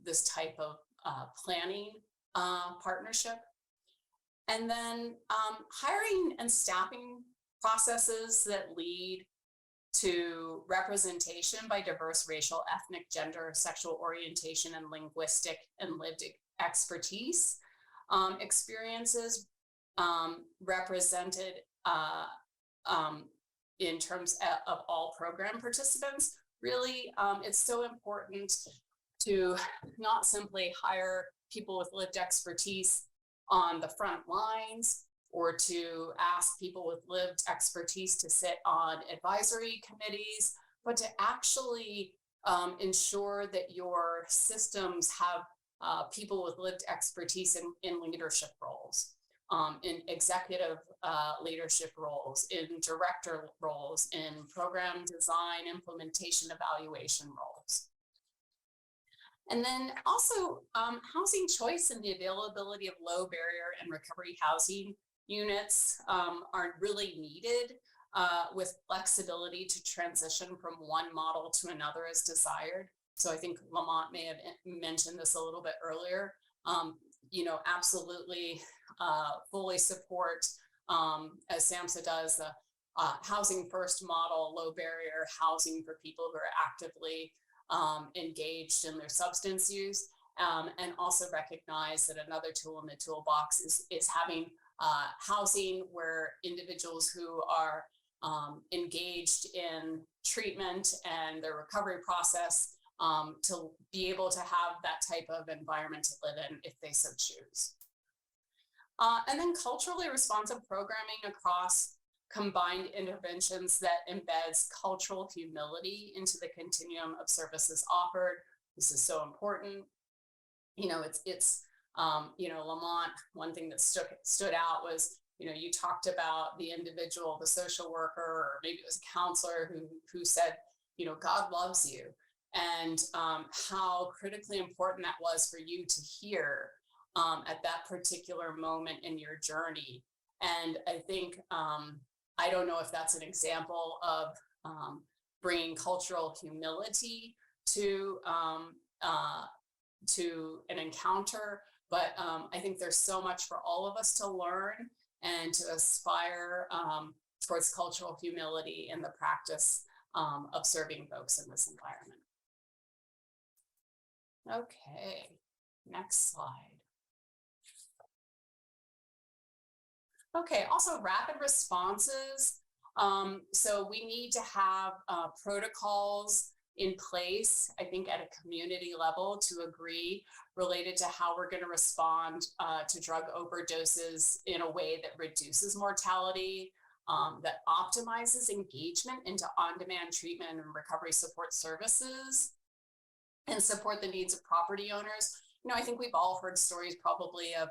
this type of planning partnership. And then hiring and staffing processes that lead to representation by diverse racial, ethnic, gender, sexual orientation, and linguistic and lived expertise experiences represented in terms of all program participants. Really, it's so important to not simply hire people with lived expertise on the front lines, or to ask people with lived expertise to sit on advisory committees, but to actually ensure that your systems have people with lived expertise in leadership roles, in executive leadership roles, in director roles, in program design, implementation, evaluation roles. And then also housing choice and the availability of low barrier and recovery housing units are really needed with flexibility to transition from one model to another as desired. So I think Lamont may have mentioned this a little bit earlier. Absolutely fully support, as SAMHSA does, the housing first model, low barrier housing for people who are actively engaged in their substance use, and also recognize that another tool in the toolbox is having housing where individuals who are engaged in treatment and their recovery process to be able to have that type of environment to live in if they so choose. And then culturally responsive programming across combined interventions that embeds cultural humility into the continuum of services offered. This is so important. Lamont, one thing that stood out was, you talked about the individual, the social worker, or maybe it was a counselor who said, God loves you, and how critically important that was for you to hear at that particular moment in your journey. And I think, I don't know if that's an example of bringing cultural humility to an encounter, but I think there's so much for all of us to learn and to aspire towards cultural humility in the practice of serving folks in this environment. Okay, next slide. Okay, also rapid responses. So we need to have protocols in place, I think at a community level, to agree related to how we're going to respond to drug overdoses in a way that reduces mortality, that optimizes engagement into on-demand treatment and recovery support services, and support the needs of property owners. I think we've all heard stories probably of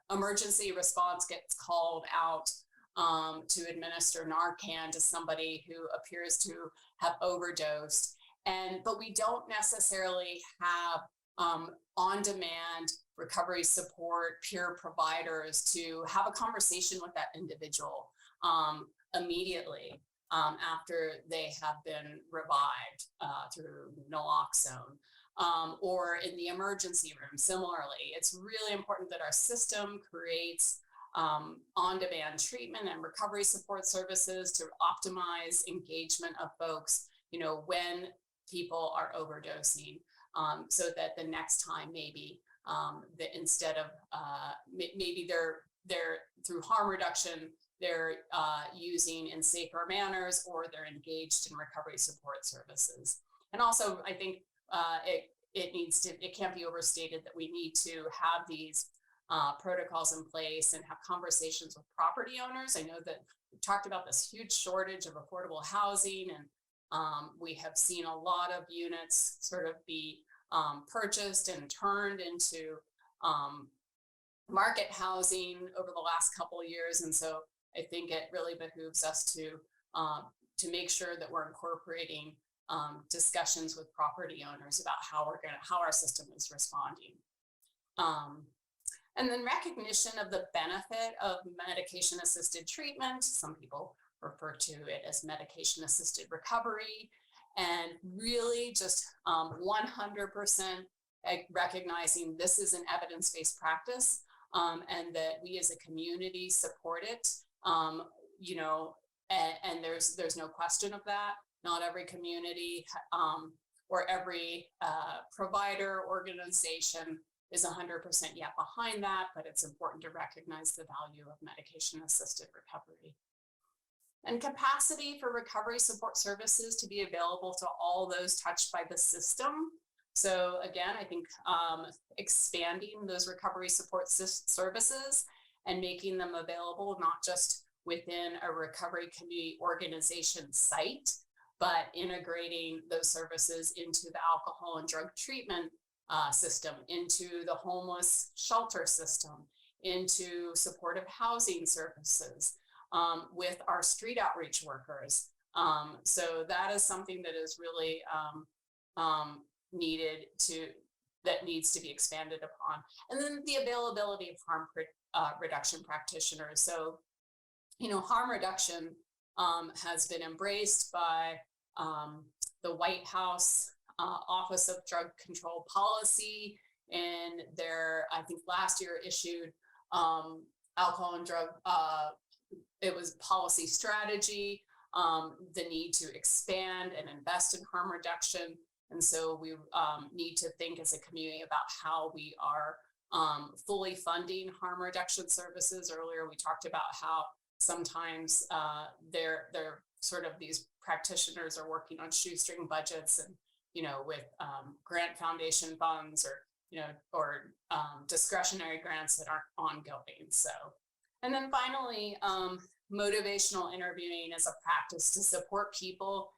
emergency response gets called out to administer Narcan to somebody who appears to have overdosed. But we don't necessarily have on-demand recovery support peer providers to have a conversation with that individual immediately after they have been revived through naloxone. Or in the emergency room, similarly, it's really important that our system creates on-demand treatment and recovery support services to optimize engagement of folks, when people are overdosing, so that the next time maybe that instead of maybe they're through harm reduction, they're using in safer manners, or they're engaged in recovery support services. And also, I think it can't be overstated that we need to have these protocols in place and have conversations with property owners. I know that we talked about this huge shortage of affordable housing, and we have seen a lot of units sort of be purchased and turned into market housing over the last couple of years. And so I think it really behooves us to make sure that we're incorporating discussions with property owners about how our system is responding. And then recognition of the benefit of medication-assisted treatment. Some people refer to it as medication-assisted recovery, and really just 100% recognizing this is an evidence-based practice, and that we as a community support it. And there's no question of that. Not every community or every provider organization is 100% yet behind that, but it's important to recognize the value of medication-assisted recovery. And capacity for recovery support services to be available to all those touched by the system. So again, I think expanding those recovery support services and making them available not just within a recovery community organization site, but integrating those services into the alcohol and drug treatment system, into the homeless shelter system, into supportive housing services, with our street outreach workers. So that is something that is really that needs to be expanded upon. And then the availability of harm reduction practitioners. So, harm reduction has been embraced by the White House Office of Drug Control Policy, and their, I think last year issued alcohol and drug, it was policy strategy, the need to expand and invest in harm reduction. And so we need to think as a community about how we are fully funding harm reduction services. Earlier, we talked about how sometimes they're sort of, these practitioners are working on shoestring budgets and, with grant foundation funds or discretionary grants that aren't ongoing. So, and then finally, motivational interviewing as a practice to support people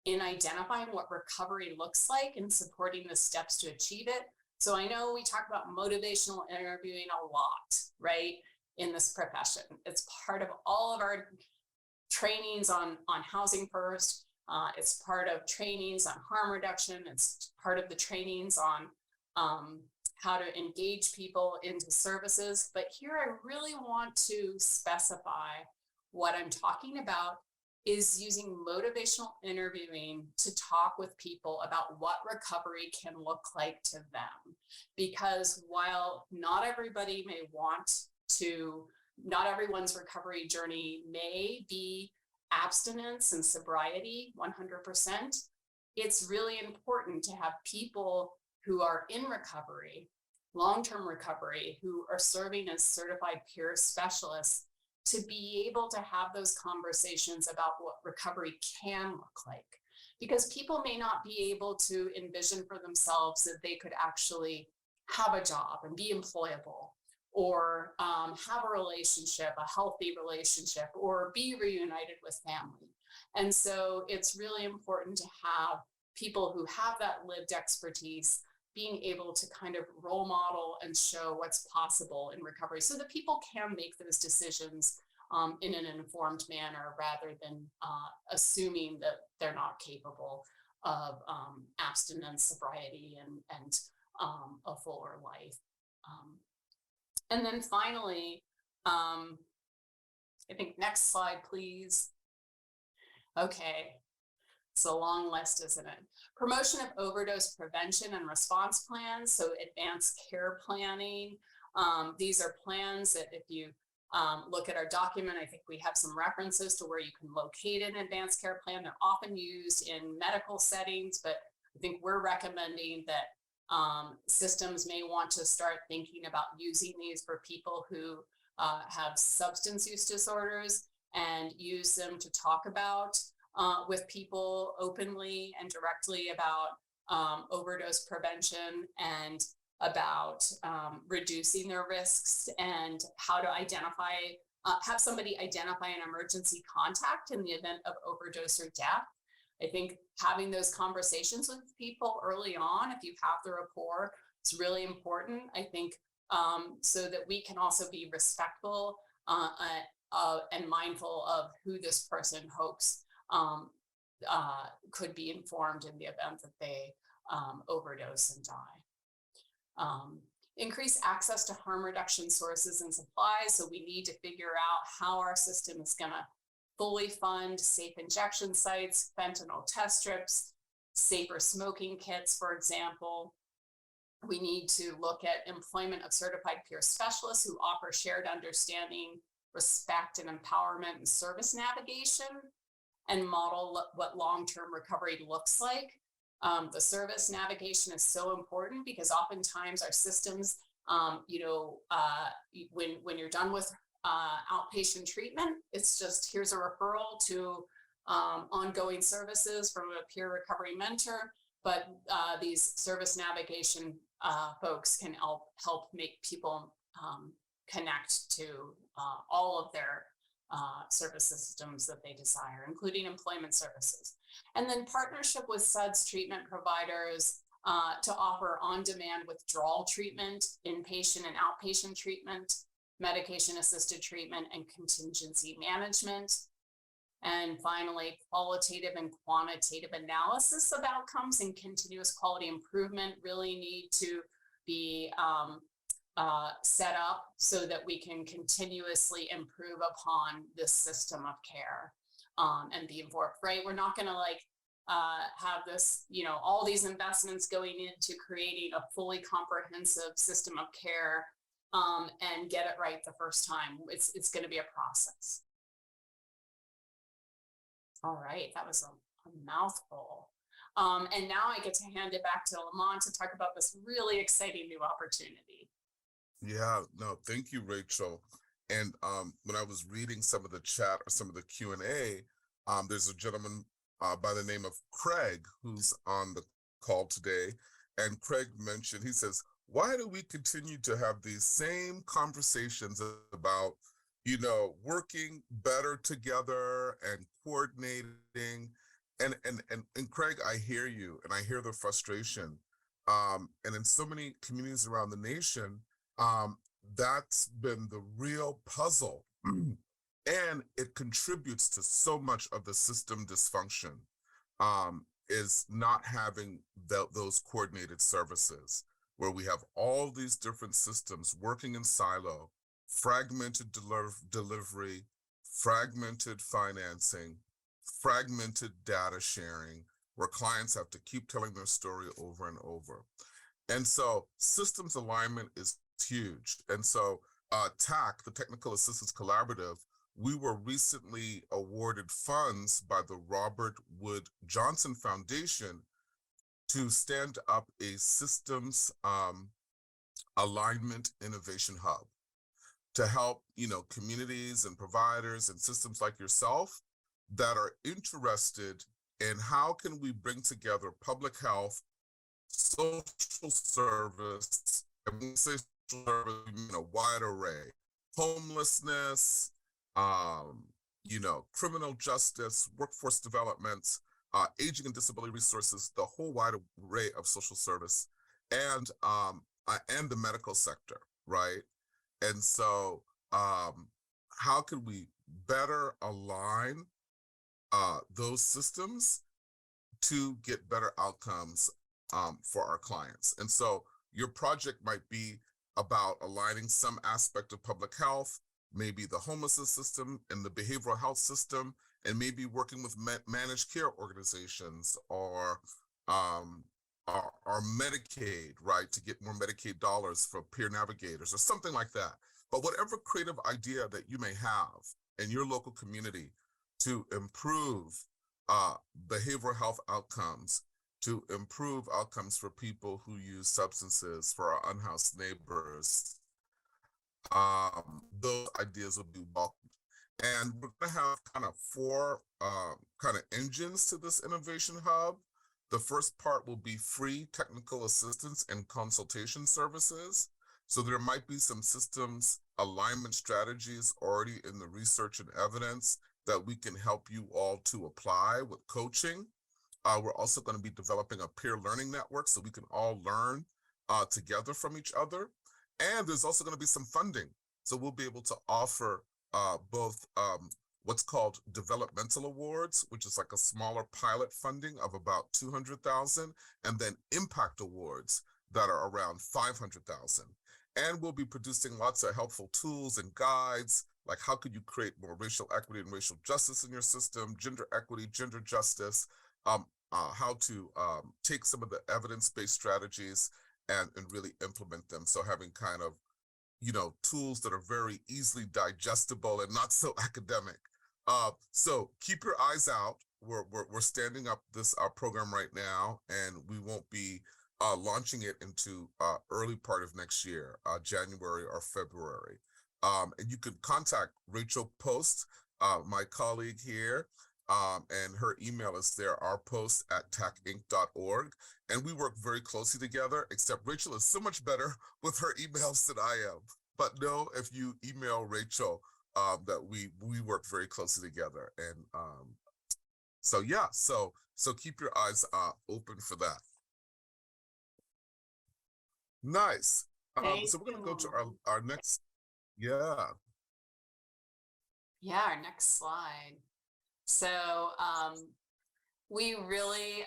in identifying what recovery looks like and supporting the steps to achieve it. So I know we talk about motivational interviewing a lot, right, in this profession. It's part of all of our trainings on housing first. It's part of trainings on harm reduction. It's part of the trainings on how to engage people into services. But here I really want to specify what I'm talking about is using motivational interviewing to talk with people about what recovery can look like to them. Because while not everybody may want to, not everyone's recovery journey may be abstinence and sobriety 100%, it's really important to have people who are in recovery, long-term recovery, who are serving as certified peer specialists, to be able to have those conversations about what recovery can look like. Because people may not be able to envision for themselves that they could actually have a job and be employable, or have a relationship, a healthy relationship, or be reunited with family. And so it's really important to have people who have that lived expertise being able to kind of role model and show what's possible in recovery so that people can make those decisions in an informed manner, rather than assuming that they're not capable of abstinence, sobriety, and a fuller life. And then finally, I think next slide, please. Okay, it's a long list, isn't it? Promotion of overdose prevention and response plans, so advanced care planning. These are plans that if you look at our document. I think we have some references to where you can locate an advanced care plan. They're often used in medical settings, but I think we're recommending that systems may want to start thinking about using these for people who have substance use disorders, and use them to talk about with people openly and directly about overdose prevention, and about reducing their risks, and how to identify, have somebody identify an emergency contact in the event of overdose or death. I think having those conversations with people early on, if you have the rapport, it's really important. I think so that we can also be respectful and mindful of who this person hopes could be informed in the event that they overdose and die. Increase access to harm reduction sources and supplies. So we need to figure out how our system is going to fully fund safe injection sites, fentanyl test strips, safer smoking kits, for example. We need to look at employment of certified peer specialists who offer shared understanding, respect, and empowerment and service navigation, and model what long-term recovery looks like. The service navigation is so important because oftentimes our systems, when you're done with outpatient treatment, it's just, here's a referral to ongoing services from a peer recovery mentor. But these service navigation folks can help make people connect to all of their service systems that they desire, including employment services. And then partnership with SUDS treatment providers to offer on-demand withdrawal treatment, inpatient and outpatient treatment, medication-assisted treatment, and contingency management. And finally, qualitative and quantitative analysis of outcomes and continuous quality improvement really need to be set up so that we can continuously improve upon this system of care and be informed, right? We're not going to have this, all these investments going into creating a fully comprehensive system of care and get it right the first time. It's going to be a process. All right, that was a mouthful. And now I get to hand it back to Lamont to talk about this really exciting new opportunity. Yeah, no, thank you, Rachel. And when I was reading some of the chat or some of the Q&A, there's a gentleman by the name of Craig who's on the call today. And Craig mentioned, he says, why do we continue to have these same conversations about, working better together and coordinating? And Craig, I hear you and I hear the frustration. And in so many communities around the nation, that's been the real puzzle. And it contributes to so much of the system dysfunction, is not having those coordinated services where we have all these different systems working in silo, fragmented delivery, fragmented financing, fragmented data sharing, where clients have to keep telling their story over and over. And so systems alignment is huge. And so TAC, the Technical Assistance Collaborative, we were recently awarded funds by the Robert Wood Johnson Foundation to stand up a systems alignment innovation hub to help, communities and providers and systems like yourself that are interested in how can we bring together public health, social service, and when we say social service, we mean a wide array, homelessness, criminal justice, workforce development, aging and disability resources, the whole wide array of social service, and the medical sector, right? And so how can we better align those systems to get better outcomes for our clients? And so your project might be about aligning some aspect of public health, maybe the homelessness system and the behavioral health system, and maybe working with managed care organizations or Medicaid, right, to get more Medicaid dollars for peer navigators or something like that. But whatever creative idea that you may have in your local community to improve behavioral health outcomes, to improve outcomes for people who use substances, for our unhoused neighbors, those ideas will be welcomed. And we're going to have kind of four kind of engines to this innovation hub. The first part will be free technical assistance and consultation services. So there might be some systems alignment strategies already in the research and evidence that we can help you all to apply with coaching. We're also going to be developing a peer learning network so we can all learn together from each other. And there's also going to be some funding. So we'll be able to offer both what's called developmental awards, which is like a smaller pilot funding of about 200,000, and then impact awards that are around 500,000. And we'll be producing lots of helpful tools and guides, like how could you create more racial equity and racial justice in your system, gender equity, gender justice, how to take some of the evidence-based strategies and really implement them. So having kind of, tools that are very easily digestible and not so academic. So keep your eyes out. We're standing up this program right now, and we won't be launching it into early part of next year, January or February. And you can contact Rachel Post, my colleague here, and her email is there, rpost@tacinc.org. And we work very closely together, except Rachel is so much better with her emails than I am. But know if you email Rachel that we work very closely together. And so keep your eyes open for that. Nice. So we're going to go to our next, our next slide. So we really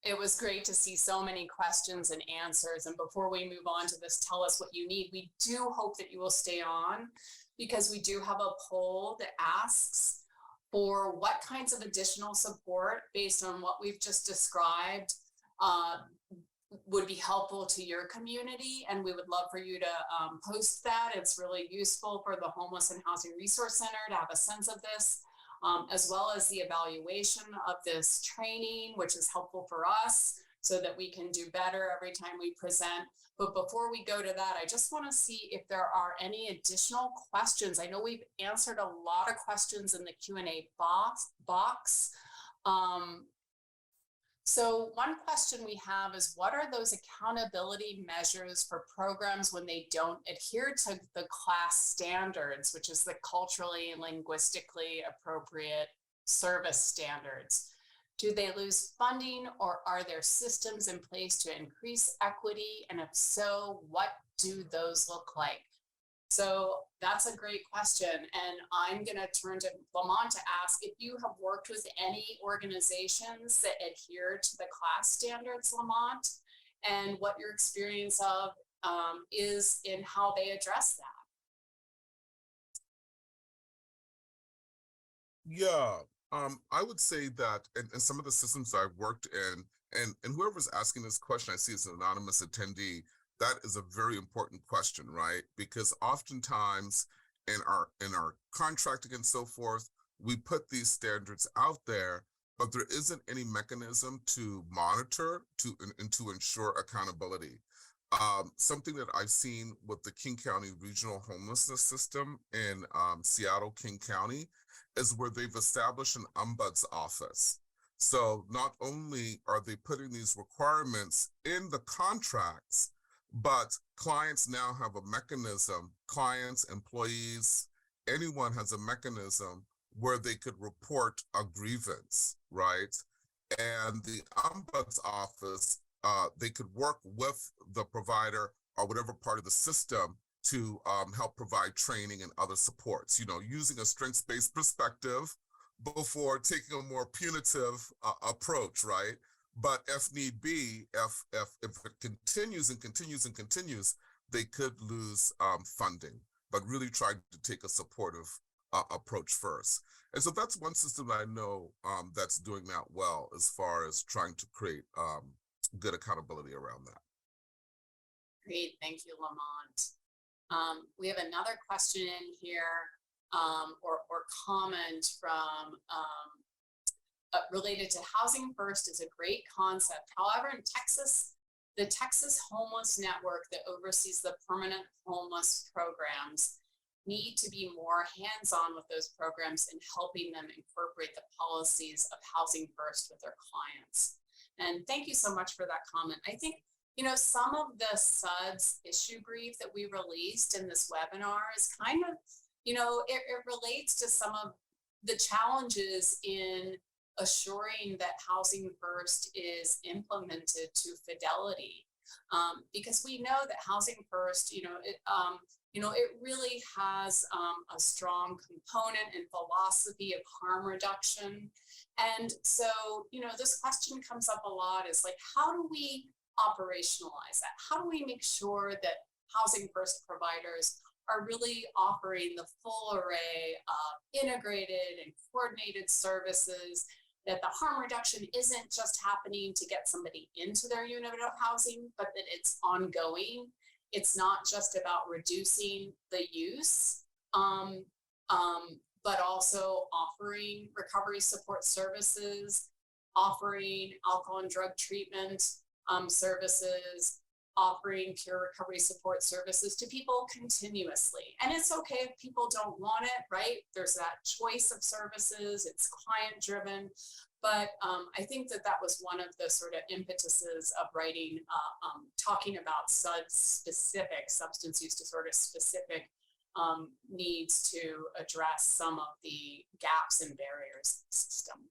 it was great to see so many questions and answers. And before we move on to this, tell us what you need. We do hope that you will stay on, because we do have a poll that asks for what kinds of additional support based on what we've just described would be helpful to your community. And we would love for you to post that. It's really useful for the Homeless and Housing Resource Center to have a sense of this, as well as the evaluation of this training, which is helpful for us so that we can do better every time we present. But before we go to that, I just want to see if there are any additional questions. I know we've answered a lot of questions in the Q&A box. So one question we have is, what are those accountability measures for programs when they don't adhere to the class standards, which is the culturally and linguistically appropriate service standards? Do they lose funding, or are there systems in place to increase equity? And if so, what do those look like? So that's a great question. And I'm going to turn to Lamont to ask if you have worked with any organizations that adhere to the class standards, Lamont, and what your experience of is in how they address that. Yeah, I would say that in some of the systems I've worked in, and whoever's asking this question, I see it's an anonymous attendee. That is a very important question, right? Because oftentimes in our contracting and so forth, we put these standards out there, but there isn't any mechanism to monitor and to ensure accountability. Something that I've seen with the King County Regional Homelessness System in Seattle, King County, is where they've established an ombuds office. So not only are they putting these requirements in the contracts, but clients now have a mechanism, clients, employees, anyone has a mechanism where they could report a grievance, right? And the ombuds office, they could work with the provider or whatever part of the system to help provide training and other supports, using a strengths-based perspective before taking a more punitive approach, right? But if need be, if it continues and continues and continues, they could lose funding, but really try to take a supportive approach first. And so that's one system that I know that's doing that well as far as trying to create good accountability around that. Great, thank you, Lamont. We have another question in here, or comment from related to housing first is a great concept. However, in Texas, the Texas Homeless Network that oversees the permanent homeless programs need to be more hands-on with those programs and helping them incorporate the policies of housing first with their clients. And thank you so much for that comment. I think, you know, some of the SUDS issue brief that we released in this webinar is kind of, you know, it relates to some of the challenges in assuring that housing first is implemented to fidelity, because we know that housing first, it really has a strong component and philosophy of harm reduction. And so, you know, this question comes up a lot is like, how do we operationalize that? How do we make sure that housing first providers are really offering the full array of integrated and coordinated services, that the harm reduction isn't just happening to get somebody into their unit of housing, but that it's ongoing. It's not just about reducing the use, but also offering recovery support services, offering alcohol and drug treatment services, offering peer recovery support services to people continuously. And it's okay if people don't want it, right? There's that choice of services, it's client driven. But I think that that was one of the sort of impetuses of writing, talking about specific substance use disorder specific needs to address some of the gaps and barriers in the system.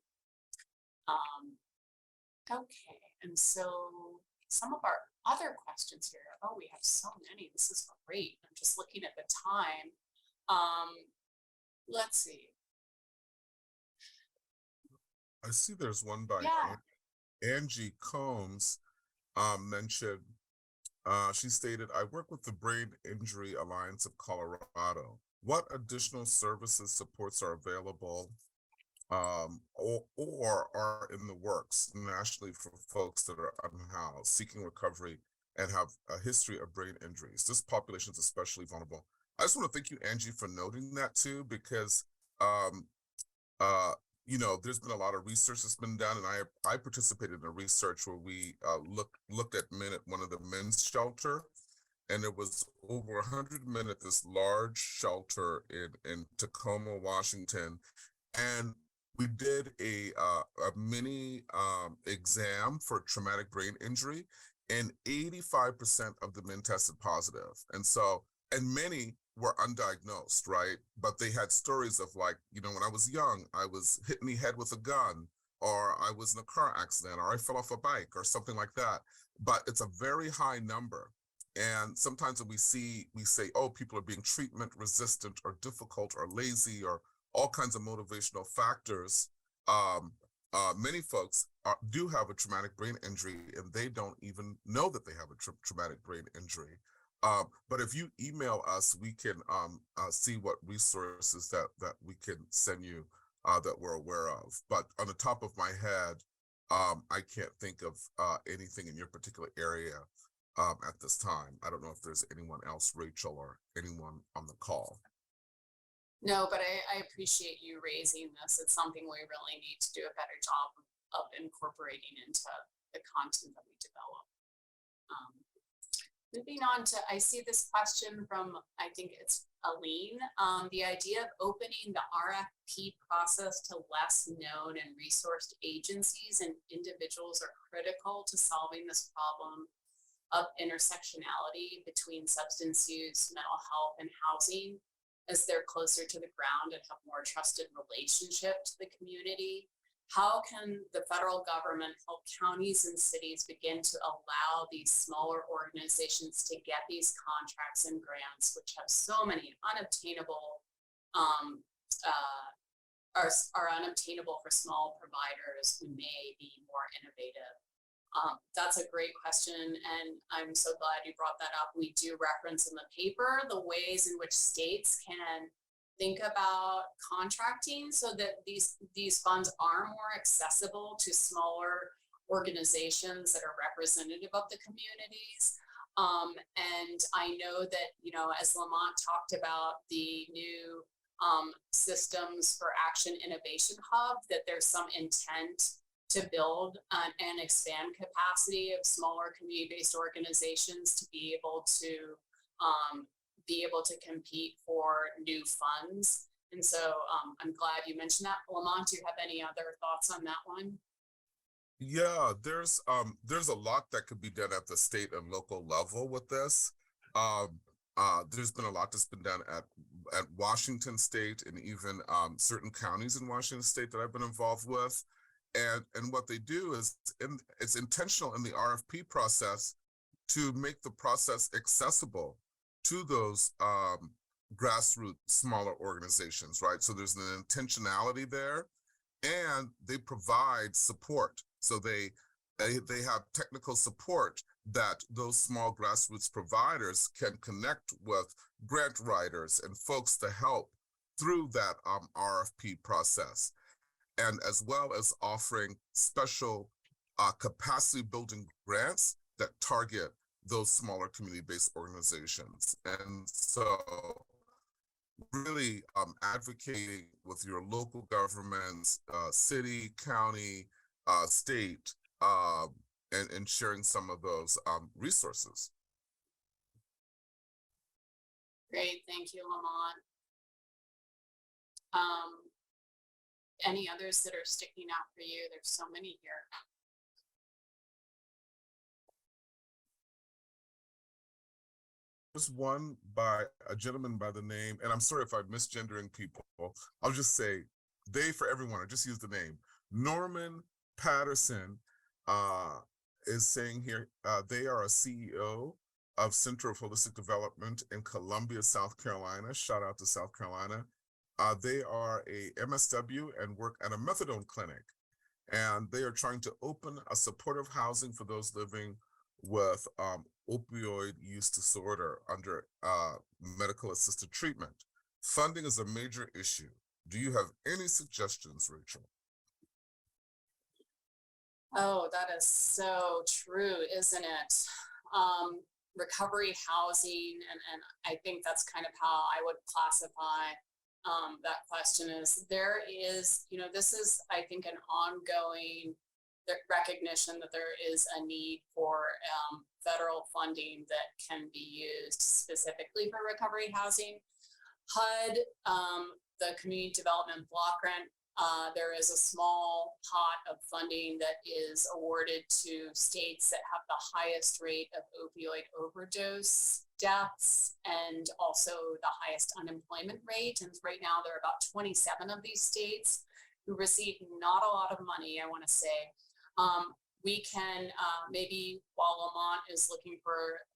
Okay, and so some of our other questions here. Oh, we have so many. This is great. I'm just looking at the time. Let's see. I see there's one by Angie Combs mentioned. She stated, I work with the Brain Injury Alliance of Colorado. What additional services, supports are available or are in the works nationally for folks that are unhoused, seeking recovery, and have a history of brain injuries? This population is especially vulnerable. I just want to thank you, Angie, for noting that too, because you know, there's been a lot of research that's been done, and I participated in a research where we looked at men at one of the men's shelter, and there was over 100 men at this large shelter in Tacoma, Washington, and we did a mini exam for traumatic brain injury, and 85% of the men tested positive, and many were undiagnosed, right? But they had stories of like, you know, when I was young, I was hit in the head with a gun, or I was in a car accident, or I fell off a bike, or something like that. But it's a very high number. And sometimes when we say, oh, people are being treatment resistant or difficult or lazy or all kinds of motivational factors. Many folks do have a traumatic brain injury, and they don't even know that they have a traumatic brain injury. But if you email us, we can see what resources that we can send you that we're aware of. But on the top of my head, I can't think of anything in your particular area at this time. I don't know if there's anyone else, Rachel, or anyone on the call. No, but I appreciate you raising this. It's something we really need to do a better job of incorporating into the content that we develop. Moving on to, I see this question from, I think it's Aline. The idea of opening the RFP process to less known and resourced agencies and individuals are critical to solving this problem of intersectionality between substance use, mental health, and housing, as they're closer to the ground and have more trusted relationship to the community. How can the federal government help counties and cities begin to allow these smaller organizations to get these contracts and grants, which have so many unobtainable, are unobtainable for small providers who may be more innovative? That's a great question, and I'm so glad you brought that up. We do reference in the paper the ways in which states can think about contracting so that these funds are more accessible to smaller organizations that are representative of the communities. And I know that, you know, as Lamont talked about the new systems for action innovation hub, that there's some intent to build and expand capacity of smaller community-based organizations to be able to compete for new funds. And so I'm glad you mentioned that. Lamont, do you have any other thoughts on that one? Yeah, there's a lot that could be done at the state and local level with this. There's been a lot that's been done at Washington State and even certain counties in Washington State that I've been involved with. And what they do is it's intentional in the RFP process to make the process accessible to those grassroots smaller organizations, right? So there's an intentionality there, and they provide support. So they have technical support that those small grassroots providers can connect with grant writers and folks to help through that RFP process, and as well as offering special capacity building grants that target those smaller community-based organizations. And so really advocating with your local governments, city, county, state, and sharing some of those resources. Great, thank you, Lamont. Any others that are sticking out for you? There's so many here. There's one by a gentleman by the name, and I'm sorry if I'm misgendering people. I'll just say they for everyone, or just use the name. Norman Patterson is saying here, they are a CEO of Center of Holistic Development in Columbia, South Carolina. Shout out to South Carolina. They are a MSW and work at a methadone clinic. And they are trying to open a supportive housing for those living with opioid use disorder under medical assisted treatment. Funding is a major issue. Do you have any suggestions, Rachel? Oh, that is so true, isn't it? Recovery housing, and I think that's kind of how I would classify that question. Is there is, you know, this is, I think, an ongoing recognition that there is a need for federal funding that can be used specifically for recovery housing. HUD, the Community Development Block Grant, there is a small pot of funding that is awarded to states that have the highest rate of opioid overdose deaths and also the highest unemployment rate. And right now there are about 27 of these states who receive not a lot of money, I want to say. We can maybe, while Lamont is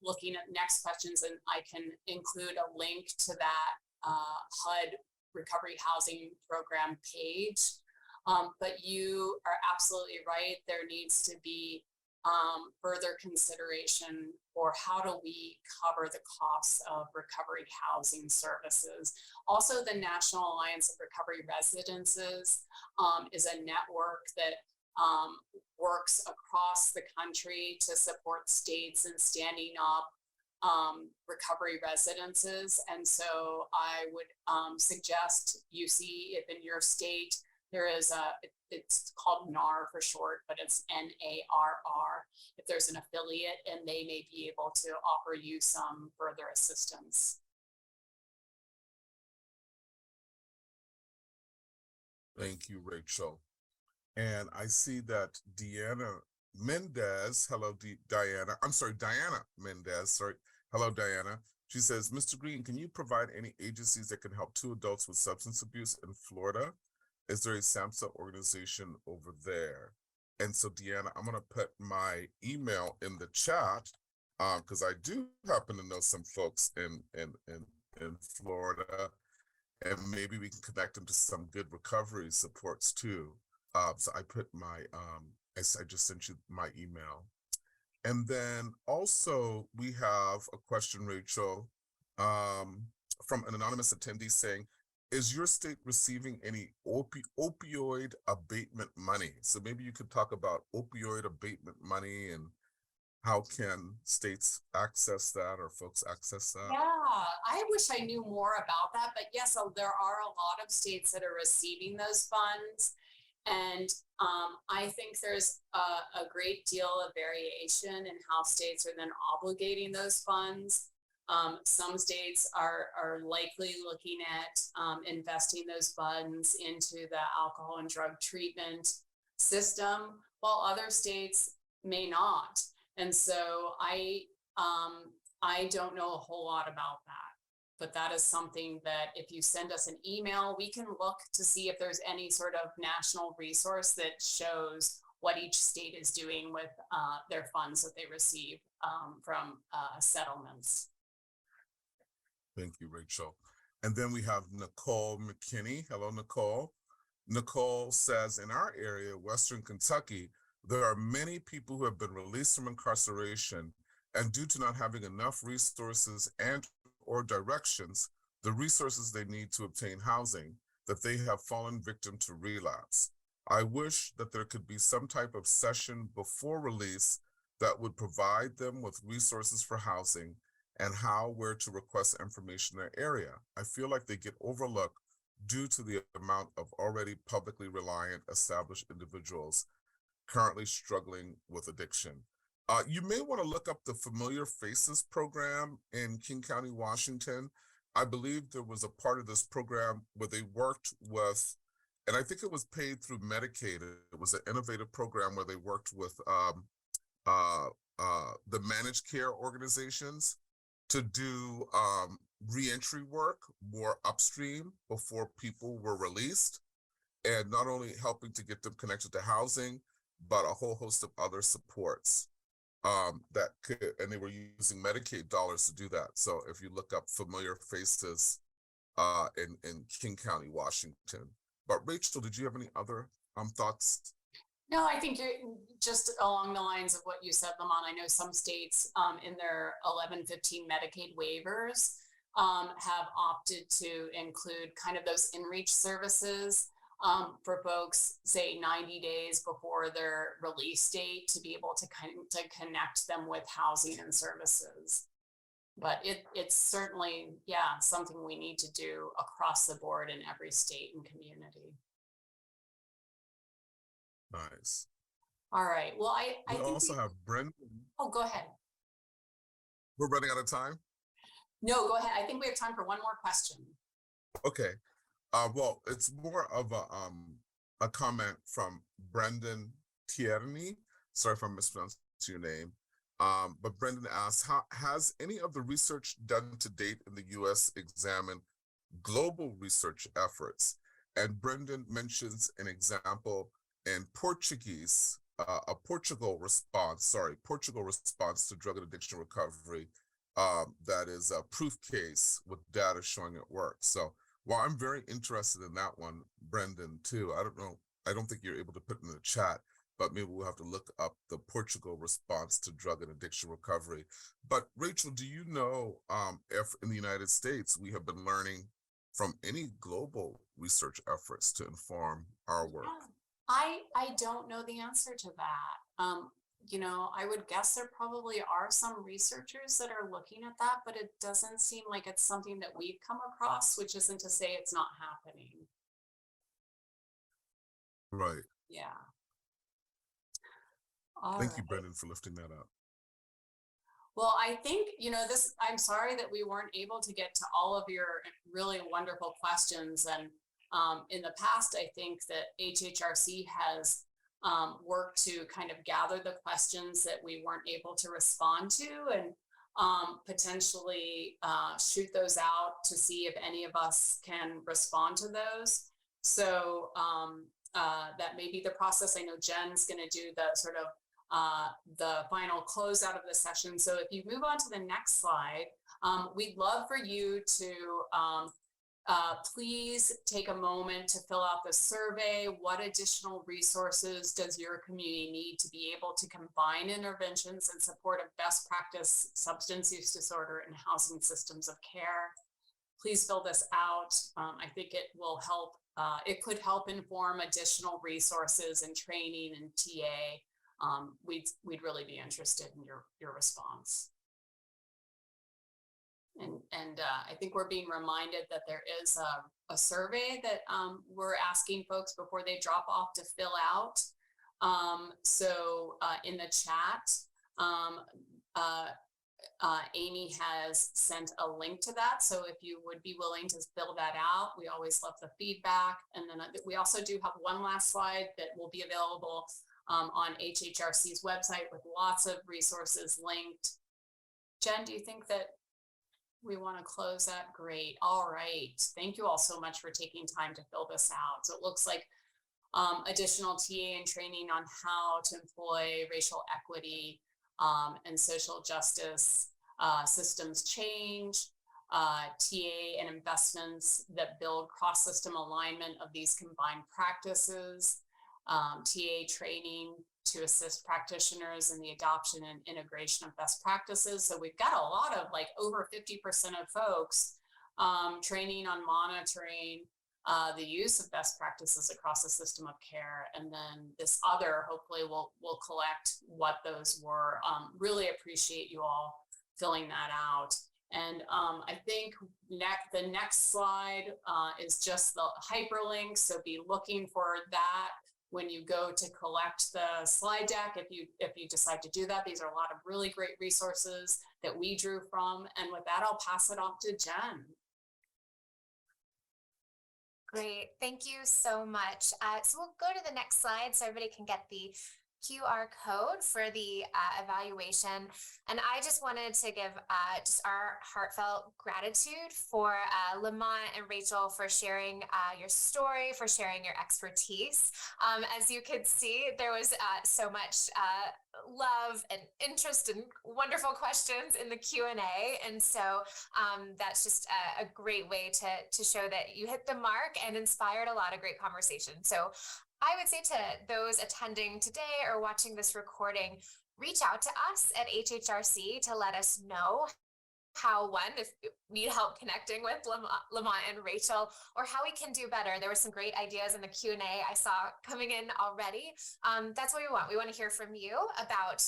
looking at next questions, and I can include a link to that HUD Recovery Housing Program page. But you are absolutely right. There needs to be further consideration for how do we cover the costs of recovery housing services. Also, the National Alliance of Recovery Residences is a network that works across the country to support states in standing up recovery residences. And so I would suggest you see if in your state there is it's called NAR for short, but it's NARR. If there's an affiliate, and they may be able to offer you some further assistance. Thank you, Rachel. And I see that Deanna Mendez, hello, Diana. I'm sorry, Diana Mendez, sorry. Hello, Diana. She says, Mr. Green, can you provide any agencies that can help 2 adults with substance abuse in Florida? Is there a SAMHSA organization over there? And so, Deanna, I'm going to put my email in the chat because I do happen to know some folks in Florida, and maybe we can connect them to some good recovery supports too. So I put my, I just sent you my email. And then also we have a question, Rachel, from an anonymous attendee saying, is your state receiving any opioid abatement money? So maybe you could talk about opioid abatement money and how can states access that or folks access that? Yeah, I wish I knew more about that, but yes, there are a lot of states that are receiving those funds. And I think there's a great deal of variation in how states are then obligating those funds. Some states are likely looking at investing those funds into the alcohol and drug treatment system, while other states may not. And so I don't know a whole lot about that, but that is something that if you send us an email, we can look to see if there's any sort of national resource that shows what each state is doing with their funds that they receive from settlements. Thank you, Rachel. And then we have Nicole McKinney. Hello, Nicole. Nicole says, in our area, Western Kentucky, there are many people who have been released from incarceration, and due to not having enough resources and or directions, the resources they need to obtain housing, that they have fallen victim to relapse. I wish that there could be some type of session before release that would provide them with resources for housing and how, where to request information in their area. I feel like they get overlooked due to the amount of already publicly reliant established individuals currently struggling with addiction. You may want to look up the Familiar Faces program in King County, Washington. I believe there was a part of this program where they worked with, and I think it was paid through Medicaid. It was an innovative program where they worked with the managed care organizations to do reentry work more upstream before people were released, and not only helping to get them connected to housing, but a whole host of other supports that could, and they were using Medicaid dollars to do that. So if you look up Familiar Faces in King County, Washington. But Rachel, did you have any other thoughts? No, I think you're just along the lines of what you said, Lamont. I know some states in their 1115 Medicaid waivers have opted to include kind of those in-reach services for folks, say 90 days before their release date, to be able to connect them with housing and services. But it's certainly, yeah, something we need to do across the board in every state and community. Nice. All right. Well, I We think also have Brendan. Oh, go ahead. We're running out of time. No, go ahead. I think we have time for one more question. Okay. Well, it's more of a comment from Brendan Tierney. Sorry if I'm mispronouncing your name. But Brendan asks, has any of the research done to date in the U.S. examined global research efforts? And Brendan mentions an example in Portugal response to drug and addiction recovery. That is a proof case with data showing it works. So while I'm very interested in that one, Brendan, too, I don't think you're able to put in the chat, but maybe we'll have to look up the Portugal response to drug and addiction recovery. But Rachel, do you know if in the United States we have been learning from any global research efforts to inform our work? I don't know the answer to that. You know, I would guess there probably are some researchers that are looking at that, but it doesn't seem like it's something that we've come across, which isn't to say it's not happening. Right. Yeah. Thank you, Brendan, for lifting that up. Well, I think, you know, I'm sorry that we weren't able to get to all of your really wonderful questions. And in the past, I think that HHRC has worked to kind of gather the questions that we weren't able to respond to, and potentially shoot those out to see if any of us can respond to those. So that may be the process. I know Jen's going to do the sort of the final closeout of the session. So if you move on to the next slide, we'd love for you to please take a moment to fill out the survey. What additional resources does your community need to be able to combine interventions in support of best practice substance use disorder and housing systems of care? Please fill this out. I think it will help. It could help inform additional resources and training and TA we'd really be interested in your response. And I think we're being reminded that there is a survey that we're asking folks before they drop off to fill out. So in the chat, Amy has sent a link to that. So if you would be willing to fill that out, we always love the feedback. And then we also do have one last slide that will be available on HHRC's website with lots of resources linked. Jen, do you think that we want to close that? Great. All right. Thank you all so much for taking time to fill this out. So it looks like additional TA and training on how to employ racial equity and social justice systems change, TA and investments that build cross-system alignment of these combined practices, TA training to assist practitioners in the adoption and integration of best practices. So we've got a lot of, like, over 50% of folks training on monitoring the use of best practices across the system of care. And then this other, hopefully we'll collect what those were. Really appreciate you all filling that out. And I think the next slide is just the hyperlink. So be looking for that when you go to collect the slide deck, if you decide to do that. These are a lot of really great resources that we drew from. And with that, I'll pass it off to Jen. Great, thank you so much. So we'll go to the next slide so everybody can get the QR code for the evaluation. And I just wanted to give just our heartfelt gratitude for Lamont and Rachel for sharing your story, for sharing your expertise. As you could see, there was so much love and interest and wonderful questions in the Q&A. And so that's just a great way to show that you hit the mark and inspired a lot of great conversation. So I would say to those attending today or watching this recording, reach out to us at HHRC to let us know how, if you need help connecting with Lamont and Rachel, or how we can do better. There were some great ideas in the Q&A I saw coming in already. That's what we want. We want to hear from you about,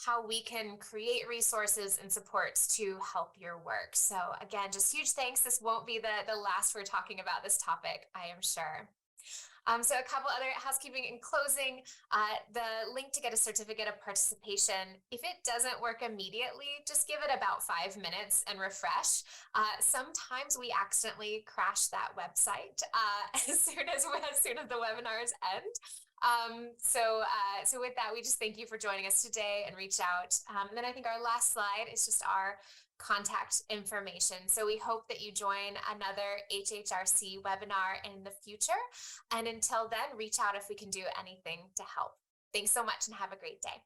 how we can create resources and supports to help your work. So again, just huge thanks. This won't be the last we're talking about this topic, I am sure. So a couple other housekeeping in closing, the link to get a certificate of participation, if it doesn't work immediately, just give it about 5 minutes and refresh. Sometimes we accidentally crash that website as soon as the webinars end. So with that, we just thank you for joining us today and reach out. And then I think our last slide is just our contact information. So we hope that you join another HHRC webinar in the future. And until then, reach out if we can do anything to help. Thanks so much and have a great day.